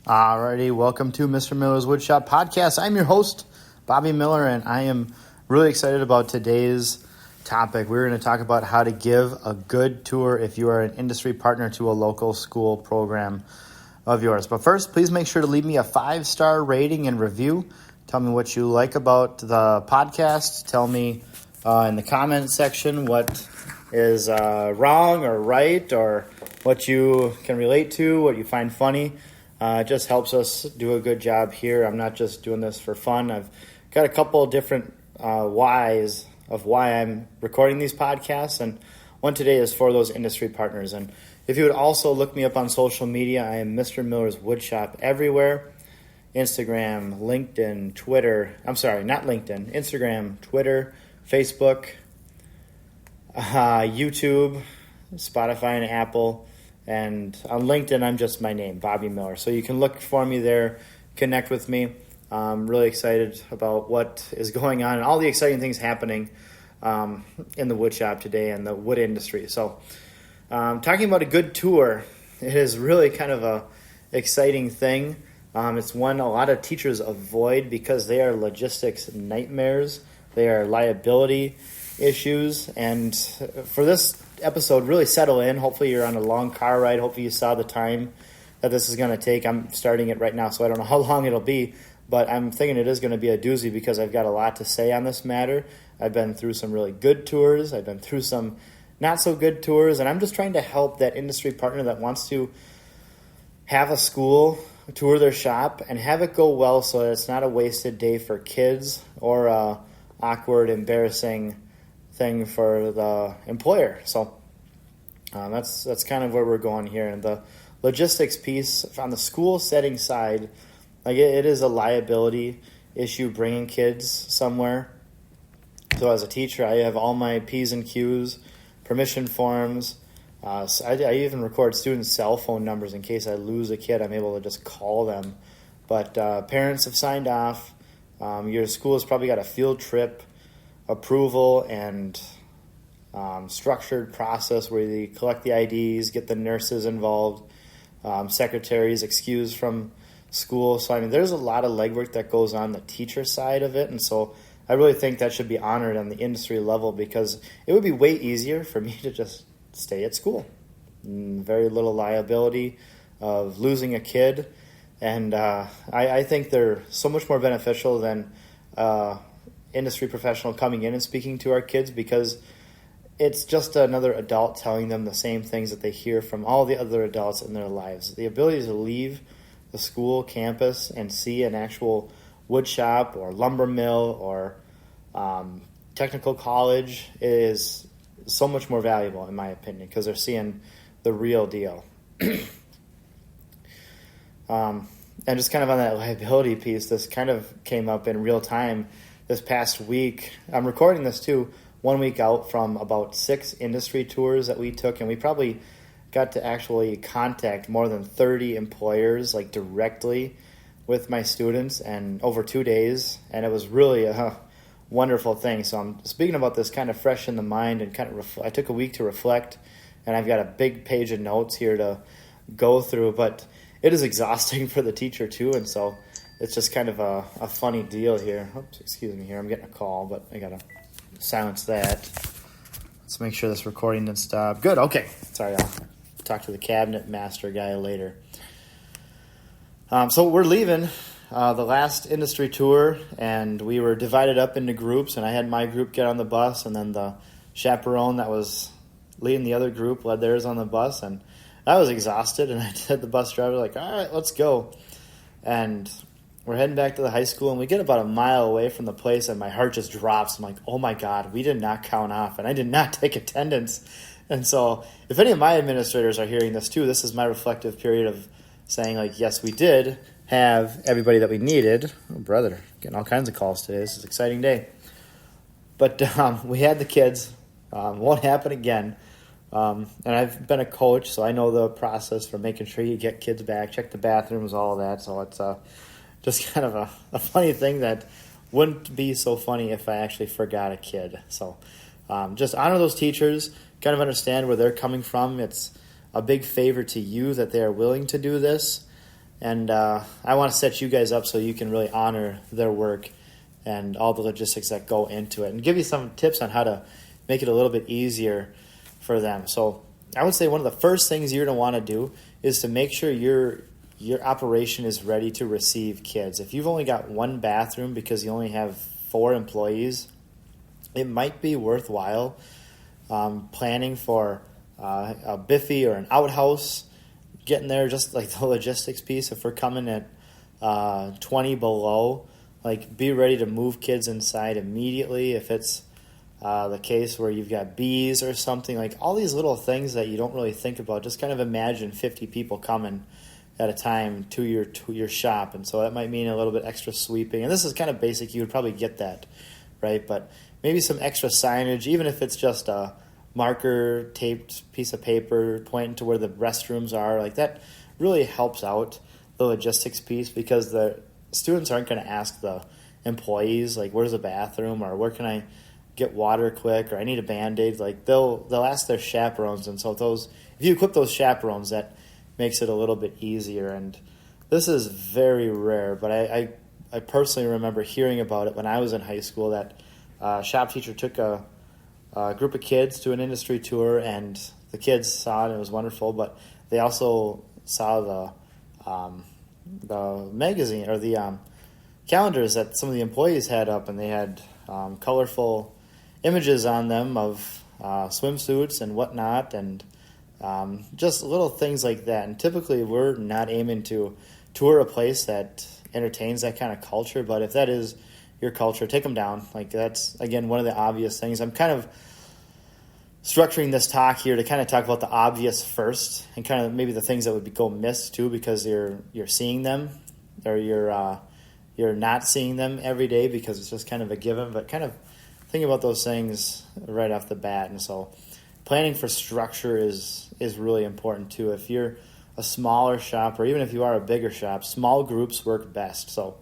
Alrighty, welcome to Mr. Miller's Woodshop Podcast. I'm your host, Bobby Miller, and I am really excited about today's topic. We're going to talk about how to give a good tour if you are an industry partner to a local school program of yours. But first, please make sure to leave me a 5-star rating and review. Tell me what you like about the podcast. Tell me in the comment section what is wrong or right, or what you can relate to, what you find funny. It just helps us do a good job here. I'm not just doing this for fun. I've got a couple of different whys of why I'm recording these podcasts, and one today is for those industry partners. And if you would also look me up on social media, I am Mr. Miller's Woodshop everywhere. Instagram, LinkedIn, Twitter. I'm sorry, not LinkedIn. Instagram, Twitter, Facebook, YouTube, Spotify, and Apple. And on LinkedIn, I'm just my name, Bobby Miller. So you can look for me there, connect with me. I'm really excited about what is going on and all the exciting things happening in the woodshop today and the wood industry. So talking about a good tour, it is really kind of a exciting thing. It's one a lot of teachers avoid because they are logistics nightmares. They are liability issues. And for this episode, really settle in. Hopefully you're on a long car ride. Hopefully you saw the time that this is going to take. I'm starting it right now, so I don't know how long it'll be, but I'm thinking it is going to be a doozy because I've got a lot to say on this matter. I've been through some really good tours. I've been through some not so good tours, and I'm just trying to help that industry partner that wants to have a school tour their shop and have it go well so that it's not a wasted day for kids or a awkward, embarrassing thing for the employer. So that's kind of where we're going here. And the logistics piece on the school setting side, like it is a liability issue bringing kids somewhere. So as a teacher, I have all my P's and Q's, permission forms. So I even record students' cell phone numbers in case I lose a kid. I'm able to just call them. But parents have signed off. Your school has probably got a field trip approval and structured process where they collect the IDs, get the nurses involved, secretaries excused from school. So, I mean, there's a lot of legwork that goes on the teacher side of it. And so I really think that should be honored on the industry level because it would be way easier for me to just stay at school. Very little liability of losing a kid. And I think they're so much more beneficial than industry professional coming in and speaking to our kids because it's just another adult telling them the same things that they hear from all the other adults in their lives. The ability to leave the school campus and see an actual wood shop or lumber mill or technical college is so much more valuable, in my opinion, because they're seeing the real deal. And just kind of on that liability piece, this kind of came up in real time this past week. I'm recording this too 1 week out from about 6 industry tours that we took, and we probably got to actually contact more than 30 employers like directly with my students and over 2 days, and it was really a wonderful thing. So I'm speaking about this kind of fresh in the mind and kind of I took a week to reflect, and I've got a big page of notes here to go through, but it is exhausting for the teacher too, and so it's just kind of a funny deal here. Oops, excuse me here. I'm getting a call, but I got to silence that. Let's make sure this recording didn't stop. Good, okay. Sorry, I'll talk to the cabinet master guy later. So we're leaving the last industry tour, and we were divided up into groups, and I had my group get on the bus, and then the chaperone that was leading the other group led theirs on the bus, and I was exhausted, and I told the bus driver, like, all right, let's go. And we're heading back to the high school, and we get about a mile away from the place, and my heart just drops. I'm like, oh, my God, we did not count off, and I did not take attendance. And so if any of my administrators are hearing this, too, this is my reflective period of saying, like, yes, we did have everybody that we needed. Oh, brother, getting all kinds of calls today. This is an exciting day. But we had the kids. Won't happen again. And I've been a coach, so I know the process for making sure you get kids back, check the bathrooms, all of that. So it's just kind of a funny thing that wouldn't be so funny if I actually forgot a kid. So just honor those teachers, kind of understand where they're coming from. It's a big favor to you that they are willing to do this. And I want to set you guys up so you can really honor their work and all the logistics that go into it, and give you some tips on how to make it a little bit easier for them. So I would say one of the first things you're going to want to do is to make sure your operation is ready to receive kids. If you've only got one bathroom because you only have 4 employees, it might be worthwhile planning for a biffy or an outhouse, getting there, just like the logistics piece. If we're coming at 20 below, like be ready to move kids inside immediately. If it's the case where you've got bees or something, like all these little things that you don't really think about, just kind of imagine 50 people coming at a time to your shop. And so that might mean a little bit extra sweeping. And this is kind of basic. You would probably get that, right? But maybe some extra signage, even if it's just a marker taped piece of paper pointing to where the restrooms are, like that really helps out the logistics piece, because the students aren't going to ask the employees, like, where's the bathroom, or where can I get water quick, or I need a Band-Aid. Like they'll ask their chaperones. And so if you equip those chaperones, that makes it a little bit easier. And this is very rare, but I personally remember hearing about it when I was in high school, that a shop teacher took a group of kids to an industry tour, and the kids saw it, and it was wonderful, but they also saw the magazine or the calendars that some of the employees had up, and they had colorful images on them of swimsuits and whatnot, and just little things like that. And typically we're not aiming to tour a place that entertains that kind of culture, but if that is your culture, take them down. Like that's, again, one of the obvious things. I'm kind of structuring this talk here to kind of talk about the obvious first, and kind of maybe the things that would go missed too, because you're seeing them, or you're not seeing them every day because it's just kind of a given. But kind of think about those things right off the bat. And so planning for structure is really important too. If you're a smaller shop, or even if you are a bigger shop, small groups work best. So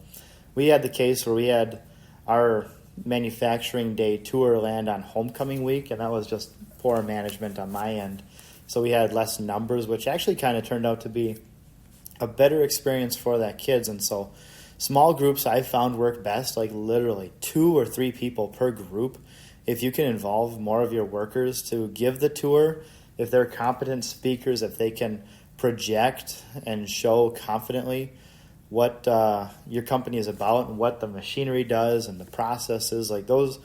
we had the case where we had our manufacturing day tour land on homecoming week, and that was just poor management on my end. So we had less numbers, which actually kind of turned out to be a better experience for that kids. And so small groups I've found work best, like literally 2 or 3 people per group. If you can involve more of your workers to give the tour, if they're competent speakers, if they can project and show confidently what your company is about and what the machinery does and the processes, like those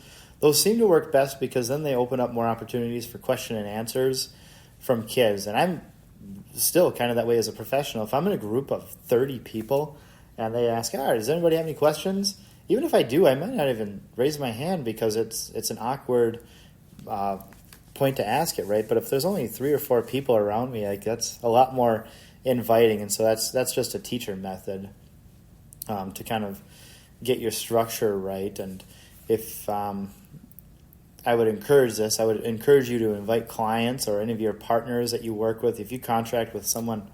seem to work best, because then they open up more opportunities for question and answers from kids. And I'm still kind of that way as a professional. If I'm in a group of 30 people and they ask, does anybody have any questions? Even if I do, I might not even raise my hand, because it's an awkward point to ask it, right? But if there's only 3 or 4 people around me, like that's a lot more inviting. And so that's just a teacher method to kind of get your structure right. And if I would encourage this, I would encourage you to invite clients or any of your partners that you work with. If you contract with someone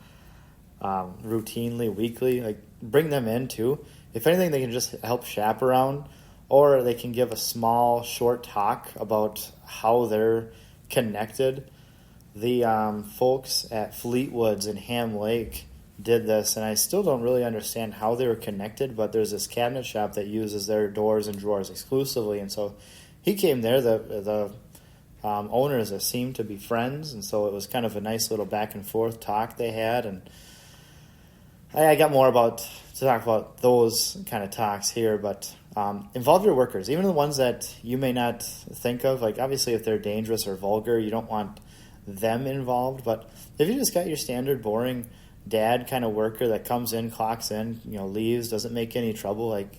routinely, weekly, like bring them in too. If anything, they can just help chaperone, or they can give a small, short talk about how they're connected. The folks at Fleetwoods in Ham Lake did this, and I still don't really understand how they were connected, but there's this cabinet shop that uses their doors and drawers exclusively, and so he came there. The owners seemed to be friends, and so it was kind of a nice little back and forth talk they had, and I got more to talk about those kind of talks here, but involve your workers, even the ones that you may not think of. Like obviously if they're dangerous or vulgar, you don't want them involved, but if you just got your standard boring dad kind of worker that comes in, clocks in, leaves, doesn't make any trouble, like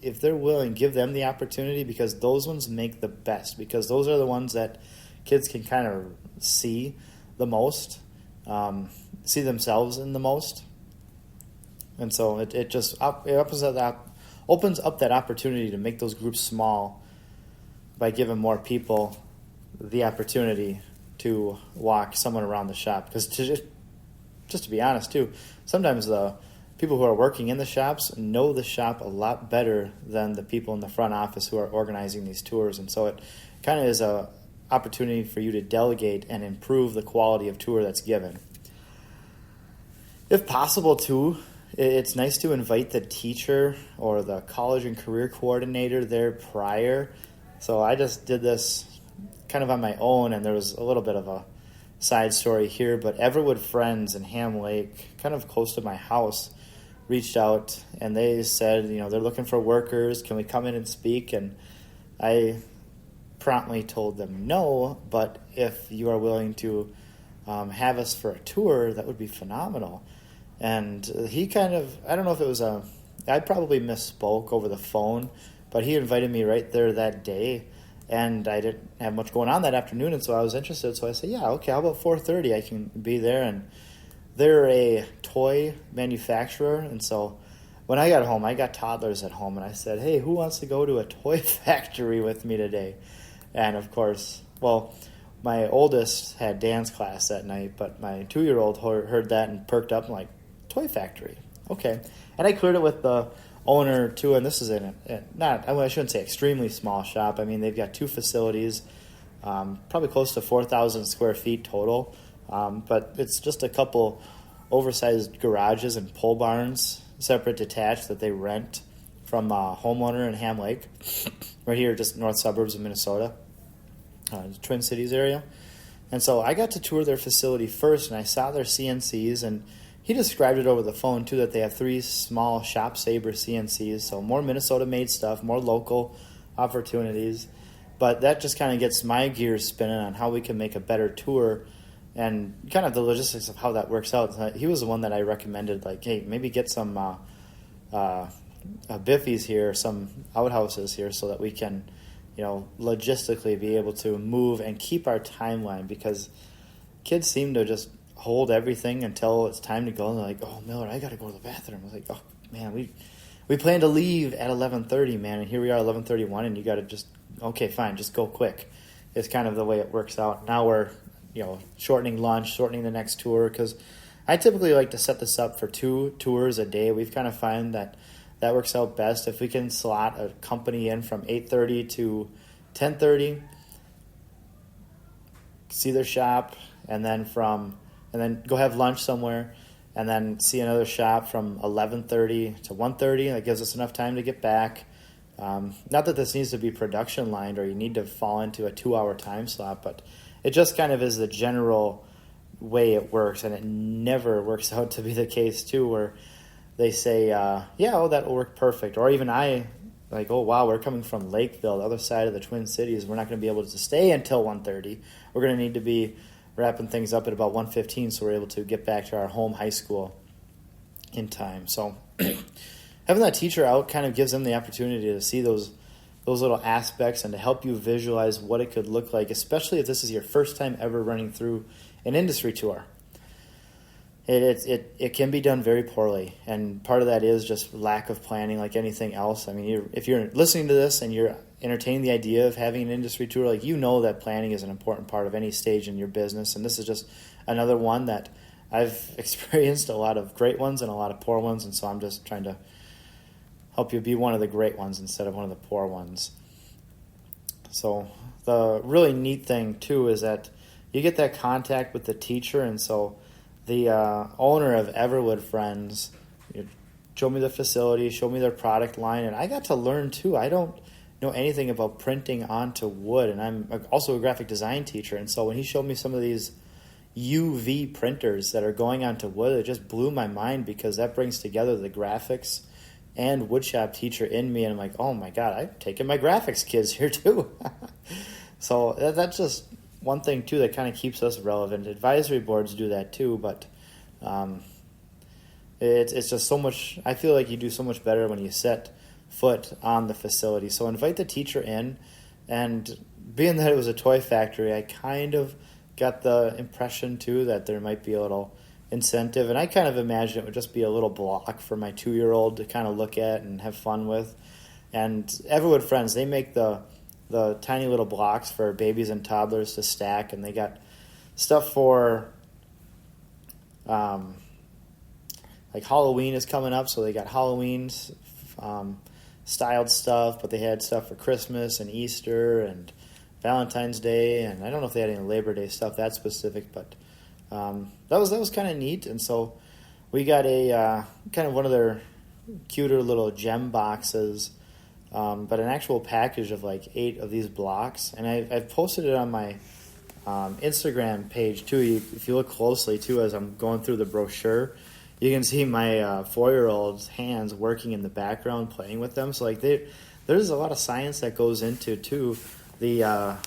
if they're willing, give them the opportunity, because those ones make the best, because those are the ones that kids can kind of see the most, see themselves in the most. And so it opens up that opportunity to make those groups small by giving more people the opportunity to walk someone around the shop. Because just to be honest too, sometimes the people who are working in the shops know the shop a lot better than the people in the front office who are organizing these tours. And so it kind of is a opportunity for you to delegate and improve the quality of tour that's given. If possible too, it's nice to invite the teacher or the college and career coordinator there prior. So I just did this kind of on my own, and there was a little bit of a side story here, but Everwood Friends in Ham Lake, kind of close to my house, reached out, and they said, they're looking for workers. Can we come in and speak? And I promptly told them no, but if you are willing to have us for a tour, that would be phenomenal. And he kind of, I don't know if it was I probably misspoke over the phone, but he invited me right there that day, and I didn't have much going on that afternoon, and so I was interested. So I said, yeah, okay, how about 4:30? I can be there. And they're a toy manufacturer, and so when I got home, I got toddlers at home, and I said, hey, who wants to go to a toy factory with me today? And of course, well, my oldest had dance class that night, but my 2-year-old heard that and perked up and like, toy factory, okay. And I cleared it with the owner too, and this is I shouldn't say extremely small shop. I mean, they've got 2 facilities, probably close to 4,000 square feet total, but it's just a couple oversized garages and pole barns, separate detached, that they rent from a homeowner in Ham Lake, right here, just north suburbs of Minnesota, Twin Cities area. And so I got to tour their facility first, and I saw their CNCs, and he described it over the phone, too, that they have 3 small Shop Saber CNCs, so more Minnesota-made stuff, more local opportunities. But that just kind of gets my gears spinning on how we can make a better tour and kind of the logistics of how that works out. He was the one that I recommended, like, hey, maybe get some biffies here, some outhouses here, so that we can, logistically be able to move and keep our timeline, because kids seem to just hold everything until it's time to go, and they're like, oh, Miller, I got to go to the bathroom. I was like, oh, man, we planned to leave at 11:30, man, and here we are 11:31, and you got to just, okay, fine, just go quick. It's kind of the way it works out. Now we're, shortening lunch, shortening the next tour, because I typically like to set this up for 2 tours a day. We've kind of found that works out best. If we can slot a company in from 8:30 to 10:30, see their shop, and then go have lunch somewhere, and then see another shop from 11:30 to 1:30. That gives us enough time to get back. Not that this needs to be production lined or you need to fall into a 2-hour time slot, but it just kind of is the general way it works, and it never works out to be the case, too, where they say, that'll work perfect. Or even like, oh, wow, we're coming from Lakeville, the other side of the Twin Cities. We're not going to be able to stay until 1:30. We're going to need to be wrapping things up at about 1:15, so we're able to get back to our home high school in time. So having that teacher out kind of gives them the opportunity to see those little aspects and to help you visualize what it could look like, especially if this is your first time ever running through an industry tour. It can be done very poorly, and part of that is just lack of planning, like anything else. I mean, if you're listening to this and you're entertaining the idea of having an industry tour, like, that planning is an important part of any stage in your business, and this is just another one that I've experienced a lot of great ones and a lot of poor ones, and so I'm just trying to help you be one of the great ones instead of one of the poor ones. So the really neat thing, too, is that you get that contact with the teacher, and so the owner of Everwood Friends showed me the facility, showed me their product line, and I got to learn, too. I don't know anything about printing onto wood, and I'm also a graphic design teacher, and so when he showed me some of these UV printers that are going onto wood, it just blew my mind, because that brings together the graphics and woodshop teacher in me, and I'm like, oh my God, I've taken my graphics kids here too. So that's just one thing too that kind of keeps us relevant. Advisory boards do that too, but it's just so much. I feel like you do so much better when you set foot on the facility. So invite the teacher in, and being that it was a toy factory, I kind of got the impression too that there might be a little incentive, and I kind of imagined it would just be a little block for my 2-year-old to kind of look at and have fun with. And Everwood Friends, they make the tiny little blocks for babies and toddlers to stack, and they got stuff for like Halloween is coming up, so they got Halloween styled stuff, but they had stuff for Christmas and Easter and Valentine's Day, and I don't know if they had any Labor Day stuff that's specific, but that was kind of neat. And so we got a kind of one of their cuter little gem boxes, but an actual package of like 8 of these blocks. And I've posted it on my Instagram page too. If you look closely too, as I'm going through the brochure, you can see my 4-year-old's hands working in the background playing with them. So like there's a lot of science that goes into too the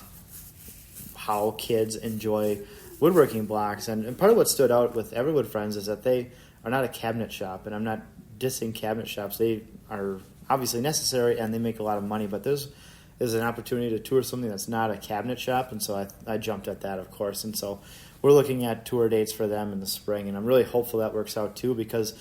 how kids enjoy woodworking blocks. And part of what stood out with Everwood Friends is that they are not a cabinet shop, and I'm not dissing cabinet shops. They are obviously necessary and they make a lot of money, but there's an opportunity to tour something that's not a cabinet shop, and so I jumped at that, of course. And so we're looking at tour dates for them in the spring, and I'm really hopeful that works out too, because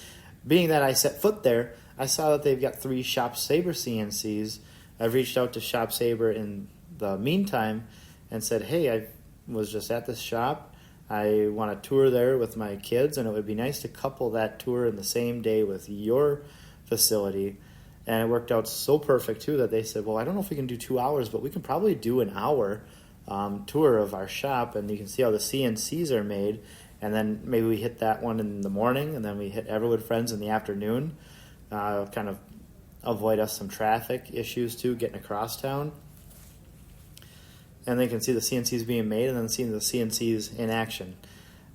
being that I set foot there, I saw that they've got 3 Shop Sabre CNCs. I've reached out to Shop Sabre in the meantime and said, hey, I was just at this shop. I want to tour there with my kids, and it would be nice to couple that tour in the same day with your facility. And it worked out so perfect, too, that they said, well, I don't know if we can do 2 hours, but we can probably do an hour tour of our shop, and you can see how the CNCs are made. And then maybe we hit that one in the morning, and then we hit Everwood Friends in the afternoon. Kind of avoid us some traffic issues, too, getting across town. And they can see the CNCs being made and then seeing the CNCs in action.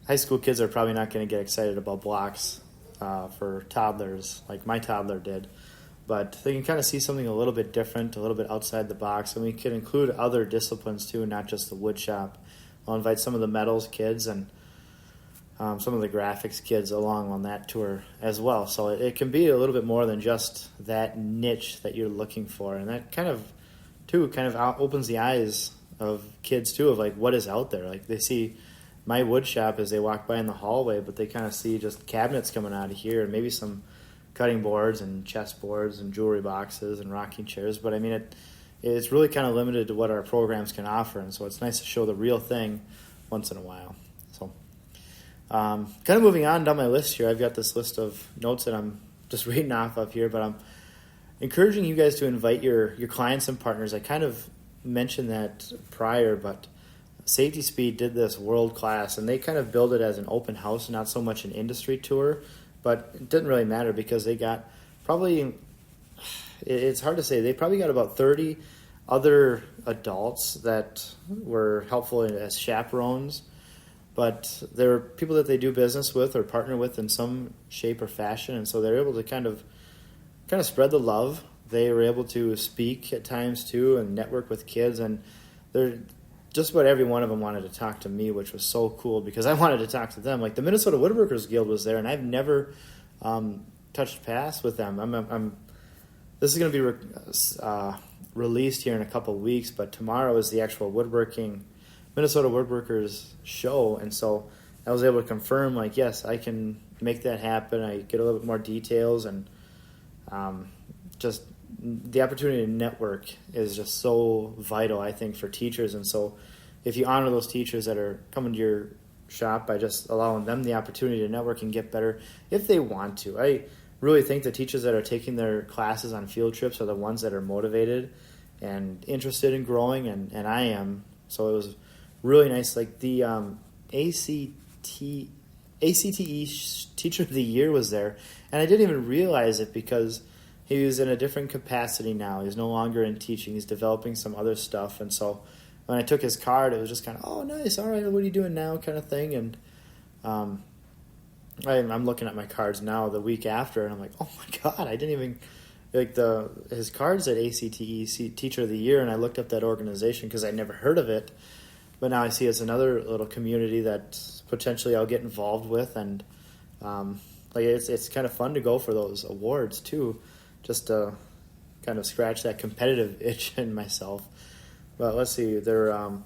High school kids are probably not going to get excited about blocks for toddlers like my toddler did. But they can kind of see something a little bit different, a little bit outside the box. And we can include other disciplines too, not just the wood shop. I'll invite some of the metals kids and some of the graphics kids along on that tour as well. So it can be a little bit more than just that niche that you're looking for. And that kind of opens the eyes of kids too, of like what is out there. Like they see my wood shop as they walk by in the hallway, but they kind of see just cabinets coming out of here and maybe some cutting boards and chest boards and jewelry boxes and rocking chairs. But I mean, it's really kind of limited to what our programs can offer, and so it's nice to show the real thing once in a while. So kind of moving on down my list here, I've got this list of notes that I'm just reading off of here, but I'm encouraging you guys to invite your clients and partners. I kind of mentioned that prior, but Safety Speed did this world class, and they kind of built it as an open house, not so much an industry tour. But it didn't really matter because they got probably, it's hard to say, they probably got about 30 other adults that were helpful as chaperones. But they're people that they do business with or partner with in some shape or fashion, and so they're able to kind of spread the love. They were able to speak at times too and network with kids, and they're just about every one of them wanted to talk to me, which was so cool because I wanted to talk to them. Like the Minnesota Woodworkers Guild was there, and I've never touched paths with them. This is going to be released here in a couple of weeks, but tomorrow is the actual Minnesota Woodworkers show, and so I was able to confirm, like, yes, I can make that happen. I get a little bit more details, and just the opportunity to network is just so vital, I think, for teachers. And so if you honor those teachers that are coming to your shop by just allowing them the opportunity to network and get better if they want to. I really think the teachers that are taking their classes on field trips are the ones that are motivated and interested in growing, and I am. So it was really nice. Like the ACTE Teacher of the Year was there, and I didn't even realize it because he was in a different capacity now. He's no longer in teaching. He's developing some other stuff. And so when I took his card, it was just kind of, oh, nice, all right, what are you doing now kind of thing. And I'm looking at my cards now the week after, and I'm like, oh, my God, I didn't even, like his card said ACTE Teacher of the Year, and I looked up that organization because I'd never heard of it. But now I see it's another little community that potentially I'll get involved with. And it's kind of fun to go for those awards, too, just to kind of scratch that competitive itch in myself. But let's see, there a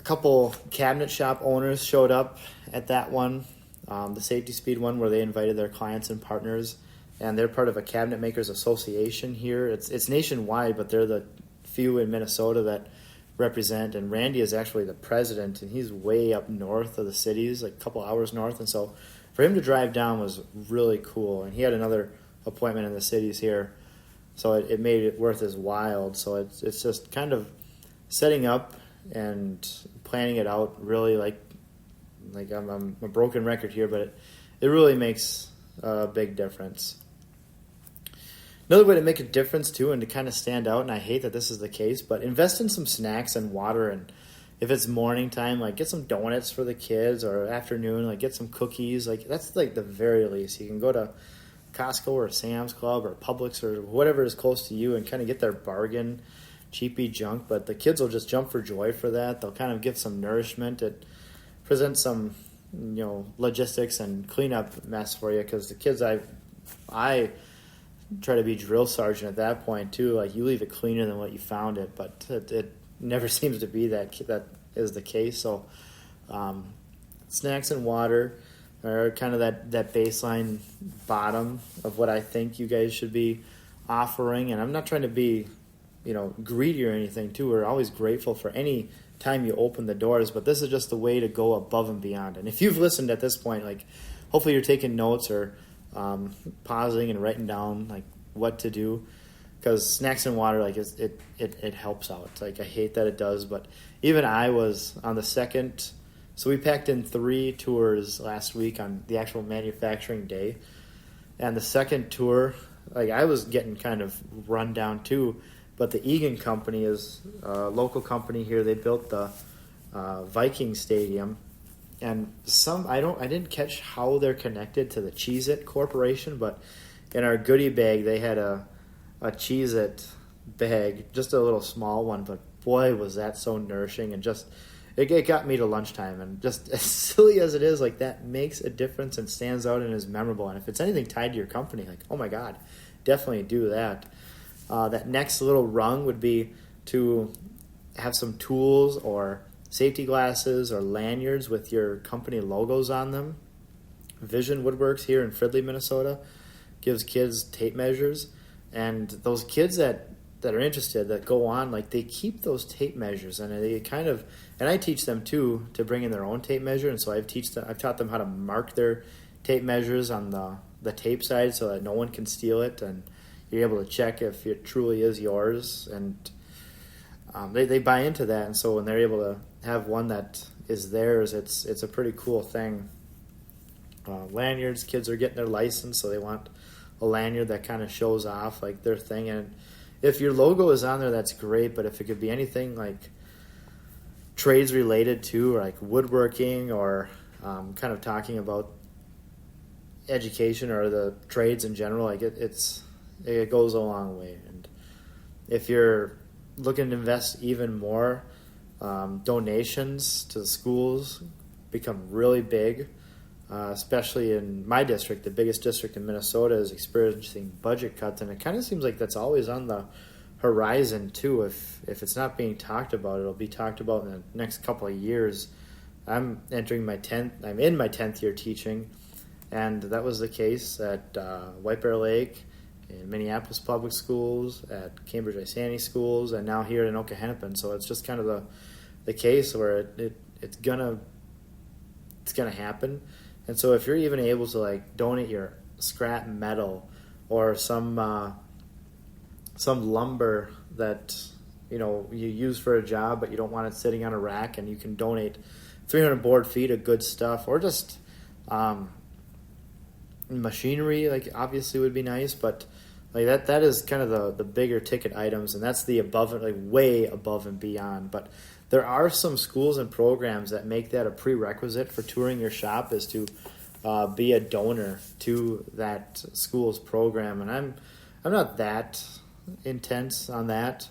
couple cabinet shop owners showed up at that one, the Safety Speed one, where they invited their clients and partners, and they're part of a cabinet makers association here. It's nationwide, but they're the few in Minnesota that represent, and Randy is actually the president, and he's way up north of the cities, like a couple hours north, and so for him to drive down was really cool, and he had another appointment in the cities here, so it made it worth his while. So it's just kind of setting up and planning it out really, like I'm a broken record here, but it really makes a big difference. Another way to make a difference too, and to kind of stand out, and I hate that this is the case, but invest in some snacks and water. And if it's morning time, like get some donuts for the kids, or afternoon, like get some cookies. Like that's like the very least. You can go to Costco or Sam's Club or Publix or whatever is close to you and kind of get their bargain cheapy junk. But the kids will just jump for joy for that. They'll kind of get some nourishment. It presents some logistics and cleanup mess for you, because the kids I try to be drill sergeant at that point too. Like, you leave it cleaner than what you found it, but it never seems to be that is the case. So snacks and water are kind of that baseline bottom of what I think you guys should be offering. And I'm not trying to be greedy or anything too. We're always grateful for any time you open the doors, but this is just a way to go above and beyond. And if you've listened at this point, like, hopefully you're taking notes or pausing and writing down like what to do, because snacks and water, like, it helps out. Like, I hate that it does, but even I was on the second. So we packed in 3 tours last week on the actual manufacturing day, and the second tour, like, I was getting kind of run down too. But the Egan Company is a local company here. They built the Viking Stadium. And I didn't catch how they're connected to the Cheez-It Corporation, but in our goodie bag they had a Cheez-It bag, just a little small one, but boy was that so nourishing, and just it got me to lunchtime. And just as silly as it is, like, that makes a difference and stands out and is memorable. And if it's anything tied to your company, like, oh my God, definitely do that. That next little rung would be to have some tools or safety glasses or lanyards with your company logos on them. Vision Woodworks here in Fridley, Minnesota, gives kids tape measures, and those kids that are interested, that go on, like, they keep those tape measures, and I teach them too to bring in their own tape measure. And so I've taught them how to mark their tape measures on the tape side so that no one can steal it, and you're able to check if it truly is yours. And they buy into that, and so when they're able to have one that is theirs, it's a pretty cool thing. Lanyards, kids are getting their license, so they want a lanyard that kind of shows off like their thing. And if your logo is on there, that's great, but if it could be anything like trades related to, or like woodworking, or kind of talking about education or the trades in general, like it goes a long way. And if you're looking to invest even more, donations to the schools become really big, especially in my district. The biggest district in Minnesota is experiencing budget cuts, and it kind of seems like that's always on the horizon too. If it's not being talked about, it'll be talked about in the next couple of years. I'm in my 10th year teaching, and that was the case at White Bear Lake, in Minneapolis Public Schools, at Cambridge Isani Schools, and now here in Okehennepin. So it's just kind of the case where it's gonna happen. And so if you're even able to, like, donate your scrap metal or some lumber that you use for a job but you don't want it sitting on a rack, and you can donate 300 board feet of good stuff, or just machinery, like, obviously would be nice, but like that is kind of the bigger ticket items, and that's the above, like, way above and beyond. But there are some schools and programs that make that a prerequisite for touring your shop, is to be a donor to that school's program. And I'm not that intense on that,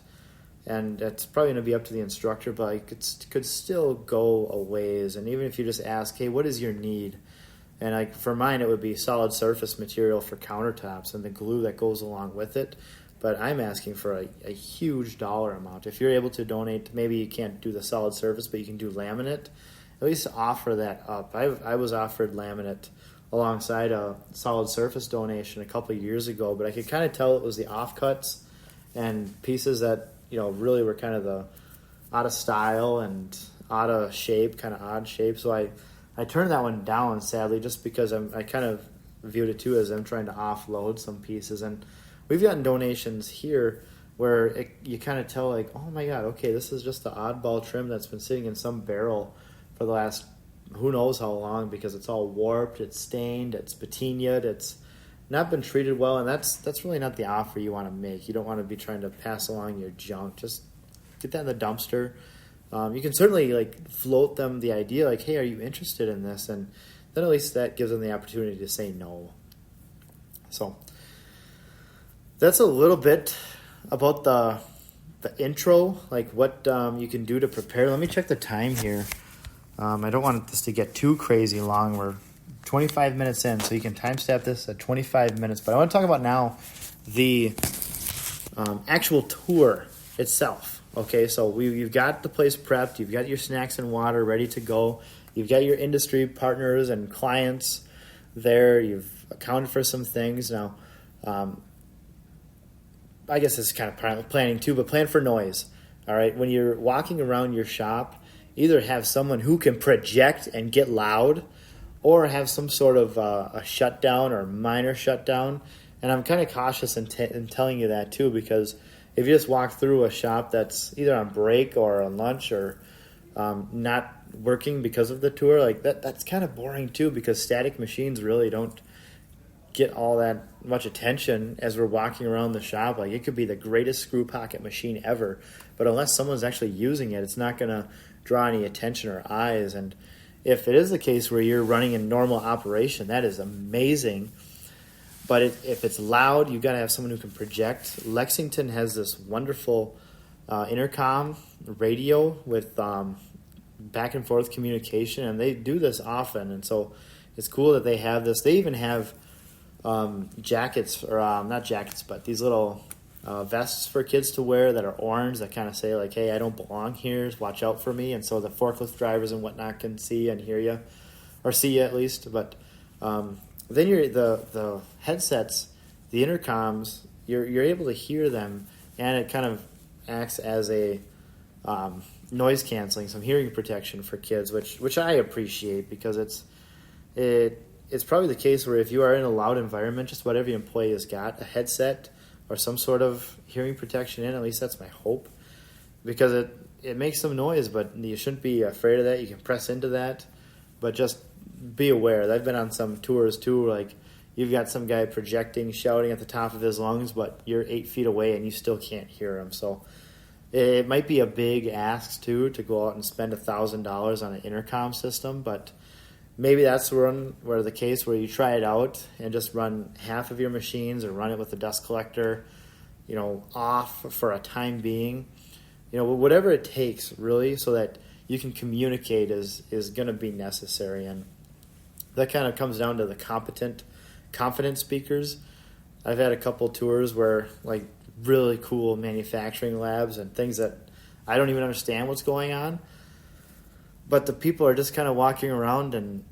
and it's probably going to be up to the instructor, but it could still go a ways. And even if you just ask, hey, what is your need? And like for mine, it would be solid surface material for countertops and the glue that goes along with it. But I'm asking for a huge dollar amount. If you're able to donate, maybe you can't do the solid surface, but you can do laminate. At least offer that up. I was offered laminate alongside a solid surface donation a couple of years ago, but I could kind of tell it was the offcuts and pieces that really were kind of the out of style and out of shape, kind of odd shape. So I turned that one down, sadly, just because I kind of viewed it too as I'm trying to offload some pieces. And we've gotten donations here where you kind of tell, like, oh my God, okay, this is just the oddball trim that's been sitting in some barrel for the last who knows how long, because it's all warped, it's stained, it's patinaed, it's not been treated well, and that's really not the offer you want to make. You don't want to be trying to pass along your junk. Just get that in the dumpster. You can certainly like float them the idea, like, hey, are you interested in this? And then at least that gives them the opportunity to say no. So that's a little bit about the intro, like what you can do to prepare. Let me check the time here. I don't want this to get too crazy long. We're 25 minutes in, so you can timestamp this at 25 minutes. But I want to talk about now the actual tour itself. Okay, so you've got the place prepped. You've got your snacks and water ready to go. You've got your industry partners and clients there. You've accounted for some things. Now, I guess this is kind of planning too, but plan for noise. All right, when you're walking around your shop, either have someone who can project and get loud, or have some sort of a shutdown or minor shutdown. And I'm kind of cautious in telling you that too, because if you just walk through a shop that's either on break or on lunch or not working because of the tour, like that's kind of boring too, because static machines really don't get all that much attention as we're walking around the shop. Like, it could be the greatest screw pocket machine ever, but unless someone's actually using it, it's not going to draw any attention or eyes. And if it is the case where you're running in normal operation, that is amazing. But if it's loud, you've got to have someone who can project. Lexington has this wonderful intercom radio with back and forth communication, and they do this often. And so it's cool that they have this. They even have jackets, or not jackets, but these little vests for kids to wear that are orange that kind of say, like, hey, I don't belong here, watch out for me. And so the forklift drivers and whatnot can see and hear you, or see you at least. But then the headsets, the intercoms, you're able to hear them, and it kind of acts as a noise canceling, some hearing protection for kids, which I appreciate, because it's probably the case where if you are in a loud environment, just about every employee has got a headset or some sort of hearing protection in. At least that's my hope, because it makes some noise, but you shouldn't be afraid of that. You can press into that, but just be aware. I've been on some tours too, like you've got some guy projecting, shouting at the top of his lungs, but you're 8 feet away and you still can't hear him. So it might be a big ask too to go out and spend $1,000 on an intercom system, but maybe that's where the case where you try it out and just run half of your machines, or run it with the dust collector, off for a time being, whatever it takes really, so that you can communicate is going to be necessary. And that kind of comes down to the confident speakers. I've had a couple tours where, like, really cool manufacturing labs and things that I don't even understand what's going on, but the people are just kind of walking around and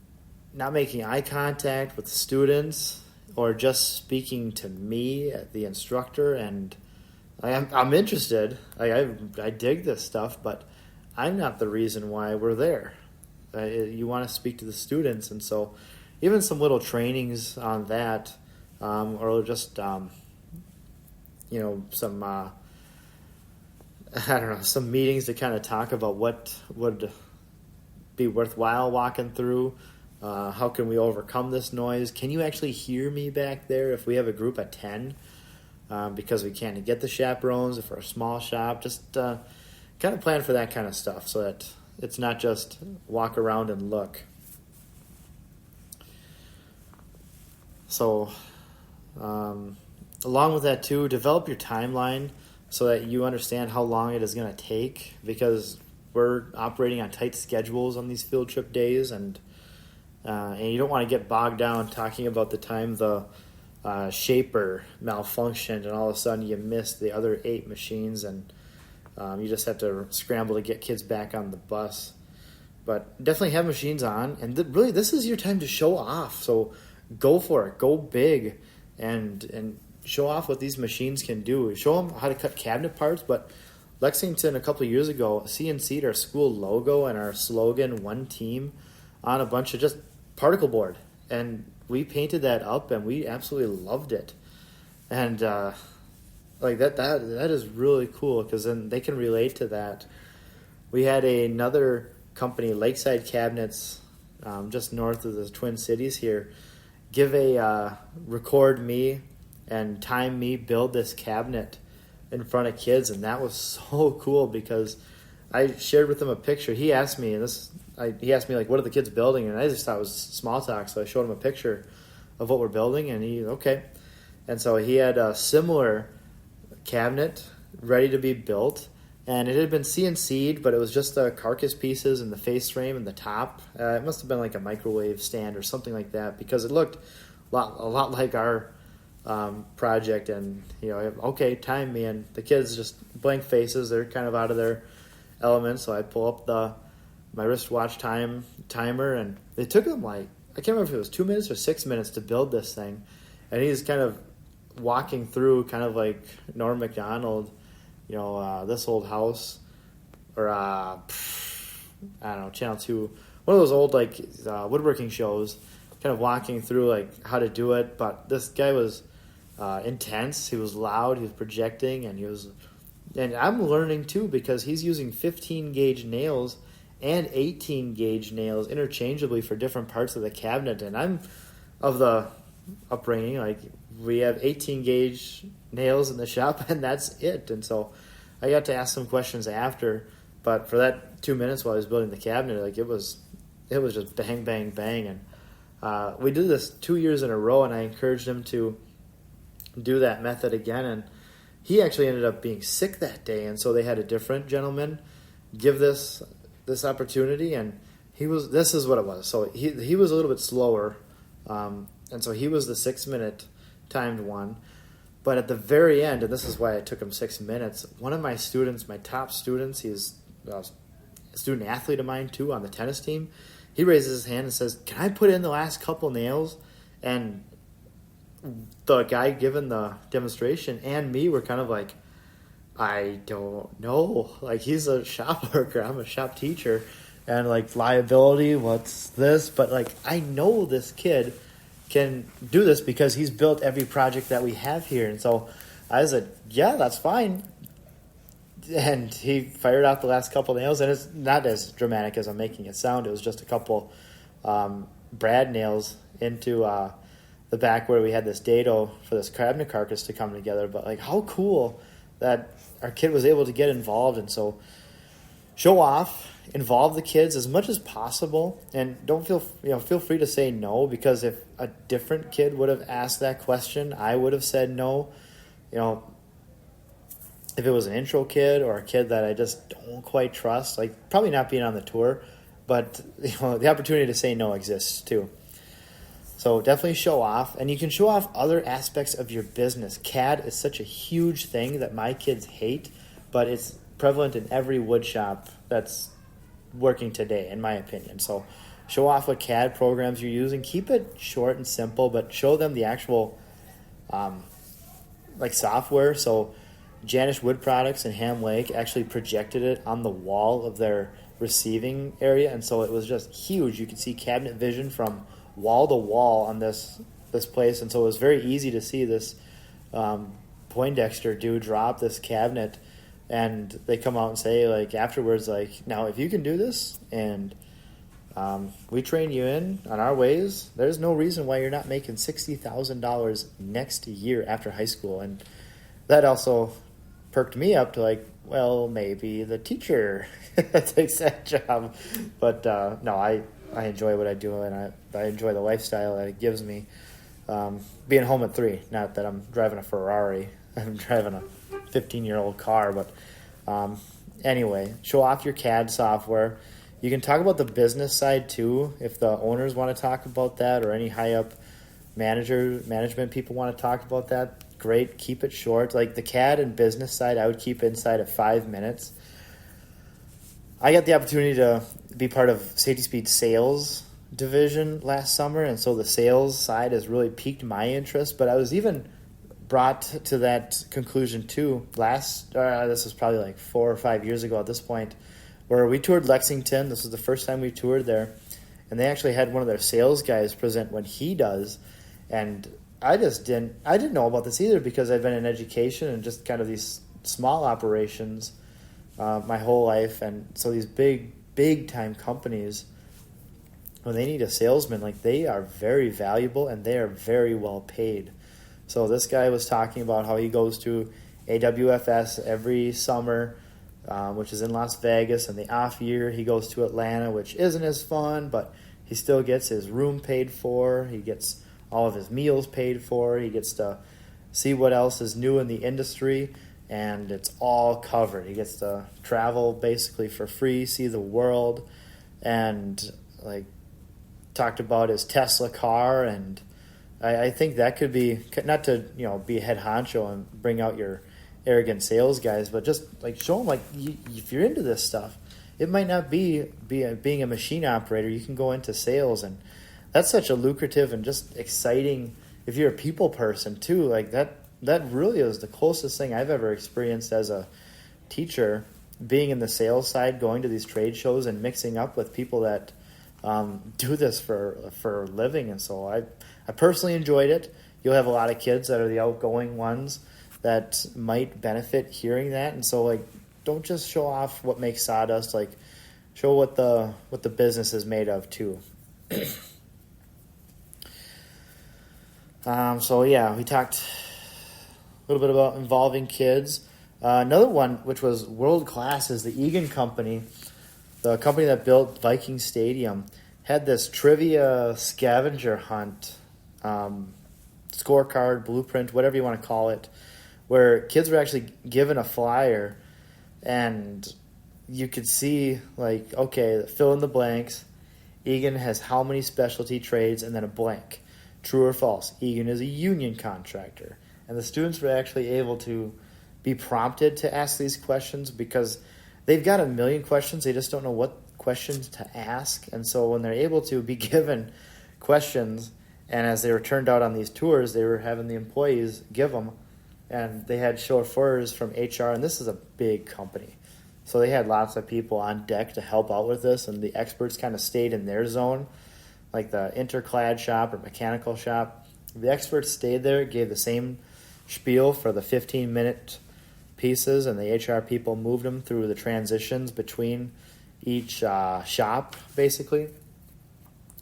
not making eye contact with the students, or just speaking to me, the instructor, and I'm interested. I dig this stuff, but I'm not the reason why we're there. You want to speak to the students, and so even some little trainings on that, or just some some meetings to kind of talk about what would be worthwhile walking through. How can we overcome this noise? Can you actually hear me back there if we have a group of 10? Because we can't get the chaperones if we're a small shop. Just kind of plan for that kind of stuff, so that it's not just walk around and look. So along with that too, develop your timeline so that you understand how long it is going to take, because we're operating on tight schedules on these field trip days, and you don't want to get bogged down talking about the time the shaper malfunctioned and all of a sudden you missed the other 8 machines, and you just have to scramble to get kids back on the bus. But definitely have machines on, and really this is your time to show off. So go for it, go big, and show off what these machines can do. Show them how to cut cabinet parts. But Lexington, a couple of years ago, CNC'd our school logo and our slogan, "One Team," on a bunch of just particle board, and we painted that up, and we absolutely loved it. And like that is really cool, because then they can relate to that. We had another company, Lakeside Cabinets, just north of the Twin Cities here, record me and time me build this cabinet in front of kids, and that was so cool because I shared with him a picture. He asked me, like, what are the kids building? And I just thought it was small talk, so I showed him a picture of what we're building, and okay. And so he had a similar cabinet ready to be built, and it had been CNC'd, but it was just the carcass pieces and the face frame and the top. It must have been like a microwave stand or something like that because it looked a lot like our project. And okay, time me, and the kids just blank faces. They're kind of out of their element, so I pull up my wristwatch timer, and it took them I can't remember if it was 2 minutes or 6 minutes to build this thing. And he's kind of walking through, kind of like Norm Macdonald, This Old House, or I don't know, Channel 2, one of those old woodworking shows, kind of walking through like how to do it. But this guy was intense. He was loud. He was projecting, and I'm learning too because he's using 15 gauge nails and 18 gauge nails interchangeably for different parts of the cabinet. And I'm of the upbringing, like, we have 18 gauge nails in the shop and that's it. And so I got to ask some questions after, but for that 2 minutes while I was building the cabinet, like, it was just bang, bang, bang. And we did this 2 years in a row, and I encouraged him to do that method again. And he actually ended up being sick that day, and so they had a different gentleman give this opportunity, and this is what it was. So he was a little bit slower, and so he was the 6 minute timed one. But at the very end, and this is why it took him 6 minutes, one of my students, my top students, he's a student athlete of mine too on the tennis team, he raises his hand and says, "Can I put in the last couple nails?" And the guy giving the demonstration and me were kind of like, I don't know. Like, he's a shop worker, I'm a shop teacher, and like, liability, what's this? But like, I know this kid can do this because he's built every project that we have here. And so I said, yeah, that's fine. And he fired out the last couple nails, and it's not as dramatic as I'm making it sound. It was just a couple brad nails into the back where we had this dado for this cabinet carcass to come together. But like, how cool that our kid was able to get involved. And so show off, involve the kids as much as possible, and don't feel free to say no, because if a different kid would have asked that question, I would have said no. If it was an intro kid or a kid that I just don't quite trust, like, probably not being on the tour, but the opportunity to say no exists too. So definitely show off, and you can show off other aspects of your business. CAD is such a huge thing that my kids hate, but it's prevalent in every wood shop that's working today, in my opinion. So show off what CAD programs you're using. Keep it short and simple, but show them the actual software. So Janish Wood Products in Ham Lake actually projected it on the wall of their receiving area, and so it was just huge. You could see cabinet vision from wall to wall on this place, and so it was very easy to see this Poindexter dude drop this cabinet, and they come out and say, like, afterwards, like, now if you can do this and we train you in on our ways, there's no reason why you're not making $60,000 next year after high school. And that also perked me up to, like, well, maybe the teacher takes that job. But no, I enjoy what I do, and I enjoy the lifestyle that it gives me. Being home at 3, not that I'm driving a Ferrari. I'm driving a 15-year-old car. But anyway, show off your CAD software. You can talk about the business side too, if the owners want to talk about that, or any high-up management people want to talk about that. Great, keep it short. Like the CAD and business side, I would keep inside of 5 minutes. I got the opportunity to be part of Safety Speed's sales division last summer, and so the sales side has really piqued my interest. But I was even brought to that conclusion too this was probably like 4 or 5 years ago at this point, where we toured Lexington. This was the first time we toured there, and they actually had one of their sales guys present when he does, and I didn't know about this either, because I've been in education and just kind of these small operations my whole life. And so these big time companies when they need a salesman, like they are very valuable and they are very well paid. So this guy was talking about how he goes to AWFS every summer, which is in Las Vegas, and the off year he goes to Atlanta, which isn't as fun, but he still gets his room paid for. He gets all of his meals paid for. He gets to see what else is new in the industry, and it's all covered. He gets to travel basically for free, see the world, and like talked about his Tesla car. And I think that could be, not to be a head honcho and bring out your arrogant sales guys, but just like show them, like, if you're into this stuff, it might not be being a machine operator. You can go into sales, and that's such a lucrative and just exciting, if you're a people person too, like that really is the closest thing I've ever experienced as a teacher, being in the sales side, going to these trade shows and mixing up with people that do this for a living. And so I personally enjoyed it. You'll have a lot of kids that are the outgoing ones that might benefit hearing that. And so, like, don't just show off what makes sawdust, like show what the business is made of too. So yeah, we talked a little bit about involving kids. Another one, which was world class, is the Egan Company. The company that built Viking Stadium had this trivia scavenger hunt, scorecard, blueprint, whatever you want to call it, where kids were actually given a flyer, and you could see, like, okay, fill in the blanks. Egan has how many specialty trades, and then a blank. True or false? Egan is a union contractor. And the students were actually able to be prompted to ask these questions because they've got a million questions. They just don't know what questions to ask. And so when they're able to be given questions, and as they were turned out on these tours, they were having the employees give them. And they had chauffeurs from HR, and this is a big company. So they had lots of people on deck to help out with this, and the experts kind of stayed in their zone, like the interclad shop or mechanical shop. The experts stayed there, gave the same spiel for the 15-minute pieces, and the HR people moved them through the transitions between each shop, basically.